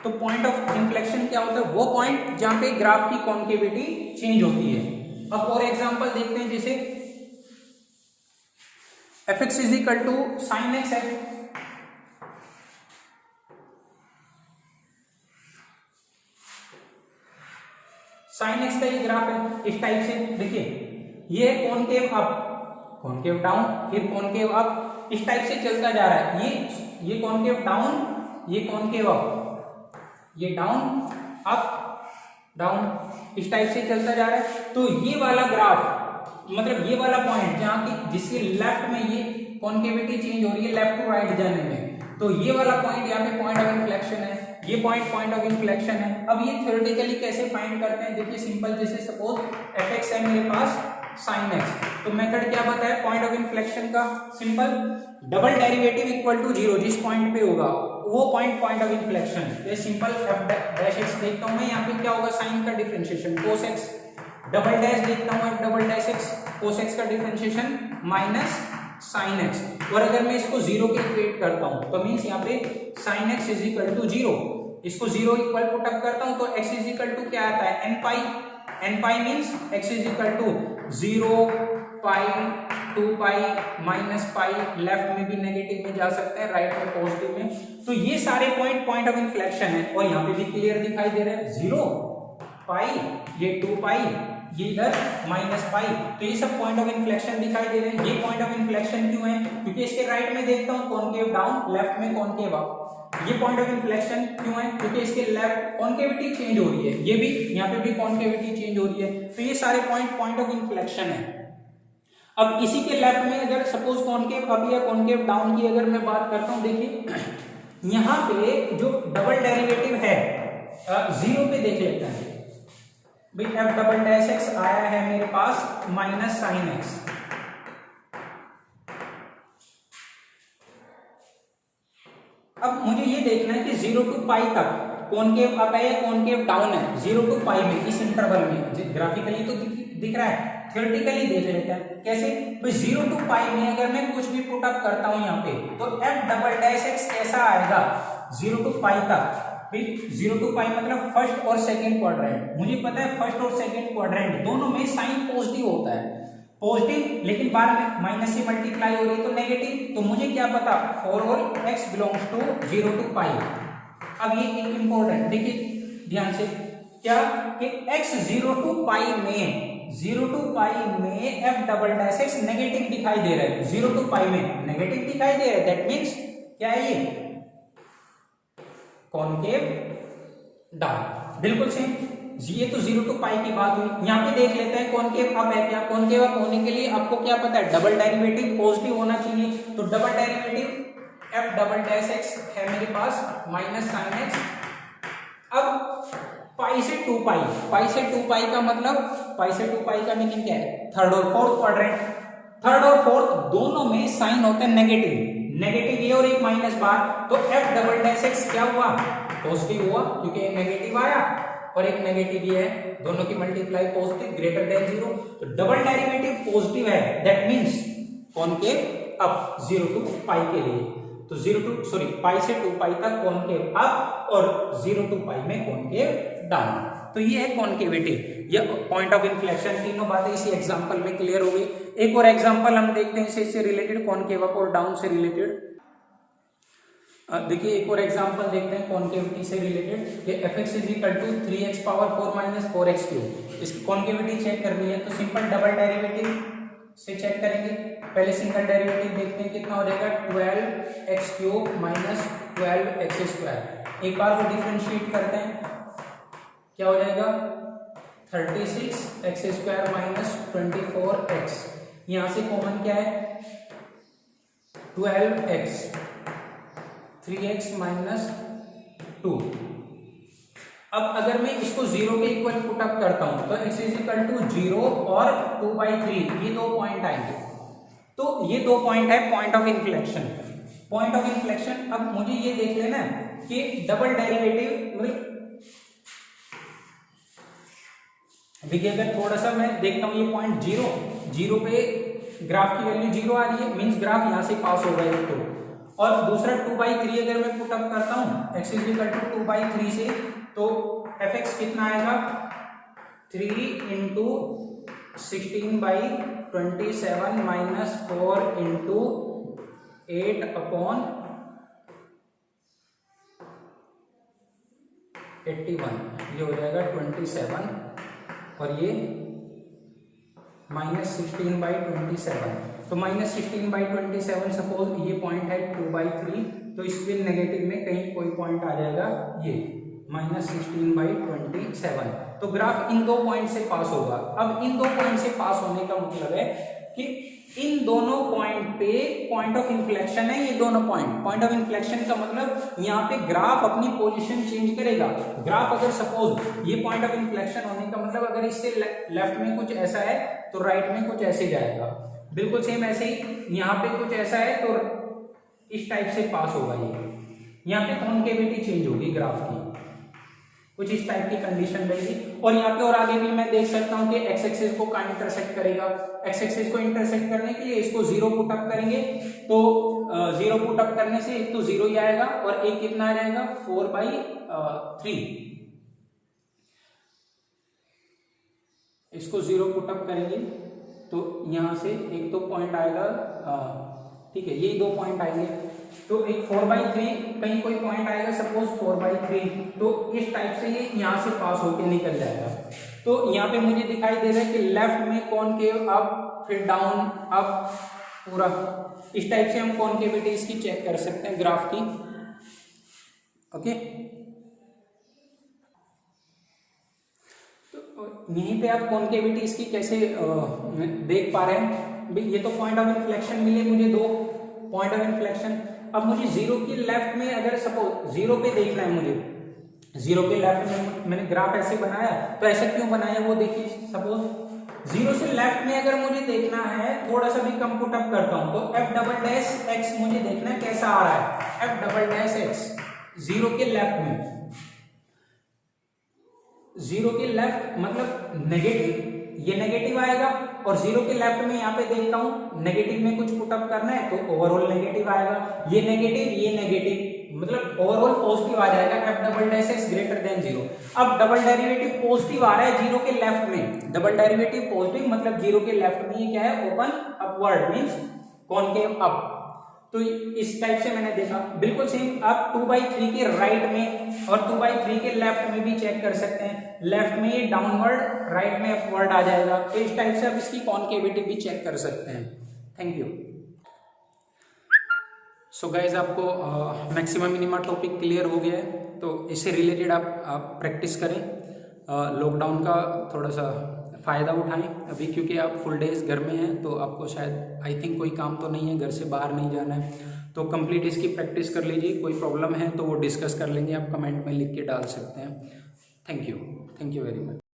तो पॉइंट ऑफ इन्फ्लेक्शन क्या होता है? वो पॉइंट जहां पे ग्राफ की कॉन्केविटी चेंज होती है। अब और एग्जांपल देखते हैं, जैसे fx is equal to sine x है, साइन एक्स का ये ग्राफ है इस टाइप से। देखिए ये कॉनकेव अप, कॉनकेव डाउन, फिर कॉनकेव अप, इस टाइप से चलता जा रहा है। ये कॉनकेव डाउन, ये कॉनकेव अप, ये डाउन अप डाउन, इस टाइप से चलता जा रहा है। तो ये वाला ग्राफ मतलब ये वाला पॉइंट जहां की जिसके लेफ्ट में ये कॉन्केविटी चेंज हो रही है लेफ्ट टू राइट जाने में, तो ये वाला पॉइंट यहाँ पे पॉइंट ऑफ इन्फ्लेक्शन है, ये पॉइंट ऑफ इन्फ्लेक्शन है। अब ये थ्योरेटिकली कैसे फाइंड करते हैं? देखिए सिंपल, जैसे सपोज fx है मेरे पास sin x, तो मेथड क्या बताया पॉइंट ऑफ इन्फ्लेक्शन का? Simple, double derivative equal to 0 जिस पॉइंट पे होगा वो पॉइंट ऑफ इन्फ्लेक्शन। ये सिंपल f डैश x देखता हूं मैं, यहाँ पे क्या होगा? साइन का differentiation cos x, double dash देखता हूं f double dash x, cos x का डिफरेंशिएशन माइनस sin x। और अगर मैं इसको 0 के इक्वेट करता हूं तो मींस यहाँ पे sin x is equal to 0, इसको 0 इक्वल पुट अप करता हूं तो x इज इक्वल टू क्या आता है? n pi, n pi means x is equal to 0 pi 2 pi minus pi, left में भी नेगेटिव में जा सकते हैं, राइट में पॉजिटिव में। तो ये सारे पॉइंट ऑफ इन्फ्लेक्शन है और यहाँ पे भी क्लियर दिखाई दे रहे हैं, 0 पाई, ये 2 पाई, ये इधर माइनस पाई, तो ये सब पॉइंट ऑफ इन्फ्लेक्शन दिखाई दे रहे हैं। ये पॉइंट ऑफ इन्फ्लेक्शन क्यों है? क्योंकि इसके राइट में देखता हूँ कॉनकेव डाउन, लेफ्ट में कॉनकेव अप। ये पॉइंट ऑफ इन्फ्लेक्शन क्यों है? क्योंकि इसके लेफ्ट कॉन्केविटी चेंज हो रही है, ये भी यहाँ पे भी कॉन्केविटी चेंज हो रही है, तो ये सारे पॉइंट ऑफ इन्फ्लेक्शन है। अब इसी के लेफ्ट में अगर सपोज कॉनकेव अप या कॉनकेव डाउन की अगर मैं बात करता हूँ, देखिए यहाँ पे जो डबल डेरिवेटिव है 0 पे देख लेते हैं भाई, f डबल डैश x आया है मेरे पास माइनस साइन x। अब मुझे ये देखना है कि 0 टू पाई तक कॉनकेव अप है या कॉनकेव डाउन है, 0 टू पाई में, इस इंटरवल में। ग्राफिकली तो दिख रहा है, थ्योरेटिकली देख लेते हैं कैसे भाई। 0 टू पाई में अगर मैं कुछ भी पुट अप करता हूं यहाँ पे, तो f डबल डैश x कैसा आएगा? 0 टू पाई तक, 0 टू पाई मतलब फर्स्ट और सेकंड क्वाड्रेंट। मुझे पता है फर्स्ट और सेकंड क्वाड्रेंट दोनों में साइन पॉजिटिव होता है, पॉजिटिव, लेकिन बाद में माइनस से मल्टीप्लाई हो रही है तो नेगेटिव। तो मुझे क्या पता? For all x belongs to 0 to pi. अब ये एक इंपॉर्टेंट, देखिए ध्यान से, क्या कि x 0 टू पाई में, 0 टू पाई में f double dash x negative दिखाई दे रहा है, 0 टू पाई में नेगेटिव दिखाई दे रहा है, दैट मीन्स क्या है? ये कॉनकेव डाउन, बिल्कुल सेम। ये तो 0 टू पाई की बात हुई। यहाँ पे देख लेते हैं कॉनकेव अप है क्या? कॉनकेव अप होने के लिए आपको क्या पता है? डबल डेरिवेटिव पॉजिटिव होना चाहिए, तो double derivative f double dash x है मेरे पास माइनस साइन x। अब पाई से 2 पाई, पाई से 2 पाई का मतलब, पाई से 2 पाई का मीनिंग क्या है? थर्ड और फोर्थ क्वाड्रेंट। थर्ड और फोर्थ दोनों में साइन होते हैं नेगेटिव, नेगेटिव ये और एक माइनस बार, तो f डबल डैश x क्या हुआ? पॉजिटिव हुआ, क्योंकि एक नेगेटिव आया और एक नेगेटिव ये है, दोनों की मल्टीप्लाई पॉजिटिव ग्रेटर देन 0, तो डबल डेरिवेटिव पॉजिटिव है, that means concave up 0 to pi के लिए। तो पाई से 2 पाई तक कॉनकेव अप और 0 टू पाई में कॉनकेव डाउन। तो ये है कॉनकेविटी या पॉइंट ऑफ इन्फ्लेक्शन। तीनों बातें इसी एग्जांपल में क्लियर हो गई। एक और एग्जांपल हम देखते हैं इससे रिलेटेड, कॉनकेव अप और डाउन से रिलेटेड। देखिए एक और एग्जांपल देखते हैं कॉनकेविटी से रिलेटेड, कि fx is equal to 3x power 4 minus 4x cube. इसकी कॉनकेविटी चेक करनी है तो सिंपल डबल डेरिवेटिव से चेक करेंगे। पहले सिंगल डेरिवेटिव देखते हैं कितना हो जाएगा, 12x cube minus 12x square. एक बार वो डिफरेंशिएट करते हैं, क्या हो जाएगा? 36x square minus 24x। यहां से कॉमन क्या है? 12x, 3x minus 2। अब अगर मैं इसको 0 के इक्वल पुट अप करता हूं तो x इज इक्वल टू 0 और 2/3, ये 2 पॉइंट आएंगे। तो ये 2 पॉइंट है point of inflection. Point of inflection, अब मुझे ये देख लेना कि डबल डेरिवेटिव मतलब देखिए, अगर थोड़ा सा मैं देखता हूं ये पॉइंट 0 पे ग्राफ की वैल्यू 0 आ रही है, मींस ग्राफ यहां से पास हो रहा है तो, और दूसरा 2/3 अगर मैं पुट अप करता हूँ x इज इक्वल टू 2/3 से, तो fx कितना आएगा 3 इंटू 16/27 माइनस 4 इंटू 8 अपॉन 81, ये हो जाएगा 27 और ये माइनस 16/27। तो माइनस 16/27 सपोज ये पॉइंट है 2/3, तो इसके नेगेटिव में कहीं कोई पॉइंट आ जाएगा ये माइनस 16/27। तो ग्राफ इन दो पॉइंट से पास होगा। अब इन दो पॉइंट से पास होने का मतलब है कि इन दोनों पॉइंट पे पॉइंट ऑफ इन्फ्लेक्शन है, ये दोनों पॉइंट ऑफ इन्फ्लेक्शन का मतलब यहाँ पे ग्राफ अपनी पोजीशन चेंज करेगा। ग्राफ अगर सपोज ये पॉइंट ऑफ इन्फ्लेक्शन होने का मतलब अगर इससे लेफ्ट में कुछ ऐसा है तो राइट में कुछ ऐसे जाएगा, बिल्कुल सेम ऐसे ही यहाँ पे कुछ ऐसा है तो इस टाइप से पास होगा। ये यहाँ पे कॉन्केविटी चेंज होगी ग्राफ की, कुछ इस टाइप की कंडीशन रहेगी। और यहाँ पे और आगे भी मैं देख सकता हूँ कि एक्स एक्सिस को कहाँ इंटरसेक्ट करेगा। एक्स एक्सिस को इंटरसेक्ट करने के लिए इसको 0 पुट अप करेंगे, तो 0 पुट अप करने से एक तो 0 ही आएगा और एक कितना आ जाएगा 4/3। इसको 0 पुट अप करेंगे तो यहां से एक तो पॉइंट आएगा, ठीक है, यही दो पॉइंट आएंगे। तो एक 4/3 कहीं कोई पॉइंट आएगा सपोज 4/3, तो इस टाइप से ये यहां से पास होके निकल जाएगा। तो यहाँ पे मुझे दिखाई दे रहा है कि लेफ्ट में कॉनकेव अप, फिर डाउन अप, पूरा इस टाइप से हम कॉनकेविटी इसकी चेक कर सकते हैं ग्राफ की। ओके, यहीं पे आप कॉनकेविटी इसकी कैसे देख पा रहे हैं। ये तो पॉइंट ऑफ इन्फ्लेक्शन मिले मुझे, दो पॉइंट ऑफ इन्फ्लेक्शन। अब मुझे 0 के लेफ्ट में अगर सपोज 0 पे देखना है, मुझे 0 के लेफ्ट में मैंने ग्राफ ऐसे बनाया, तो ऐसे क्यों बनाया वो देखिए। सपोज 0 से लेफ्ट में अगर मुझे देखना है, थोड़ा सा भी कम पुट अप करता हूं, तो f"x मुझे देखना है कैसा आ रहा है। f"x 0 के लेफ्ट में, 0 के लेफ्ट मतलब नेगेटिव, ये नेगेटिव आएगा। और 0 के लेफ्ट में यहाँ पे देखता हूँ नेगेटिव में कुछ पुट अप करना है तो ओवरऑल नेगेटिव आएगा। ये नेगेटिव मतलब ओवरऑल पॉजिटिव आ जाएगा। f"x greater than 0। अब डबल डेरिवेटिव पॉजिटिव आ रहा है 0 के लेफ्ट में, डबल डेरिवेटिव पॉजिटिव मतलब 0 के लेफ्ट में ये क्या है, open upward means concave up. तो इस टाइप से मैंने देखा। बिल्कुल सेम आप 2/3 के राइट में और 2/3 के लेफ्ट में भी चेक कर सकते हैं। लेफ्ट में ये डाउनवर्ड, राइट में अपवर्ड आ जाएगा। तो इस टाइप से आप इसकी कॉनकेविटी भी चेक कर सकते हैं। Thank you. सो गाइज, आपको मैक्सिमम मिनिमा टॉपिक क्लियर हो गया है, तो इससे रिलेटेड आप प्रैक्टिस करें। लॉकडाउन का थोड़ा सा फ़ायदा उठाएं अभी, क्योंकि आप फुल डेज घर में हैं, तो आपको शायद आई थिंक कोई काम तो नहीं है, घर से बाहर नहीं जाना है, तो कंप्लीट इसकी प्रैक्टिस कर लीजिए। कोई प्रॉब्लम है तो वो डिस्कस कर लेंगे, आप कमेंट में लिख के डाल सकते हैं। Thank you very much.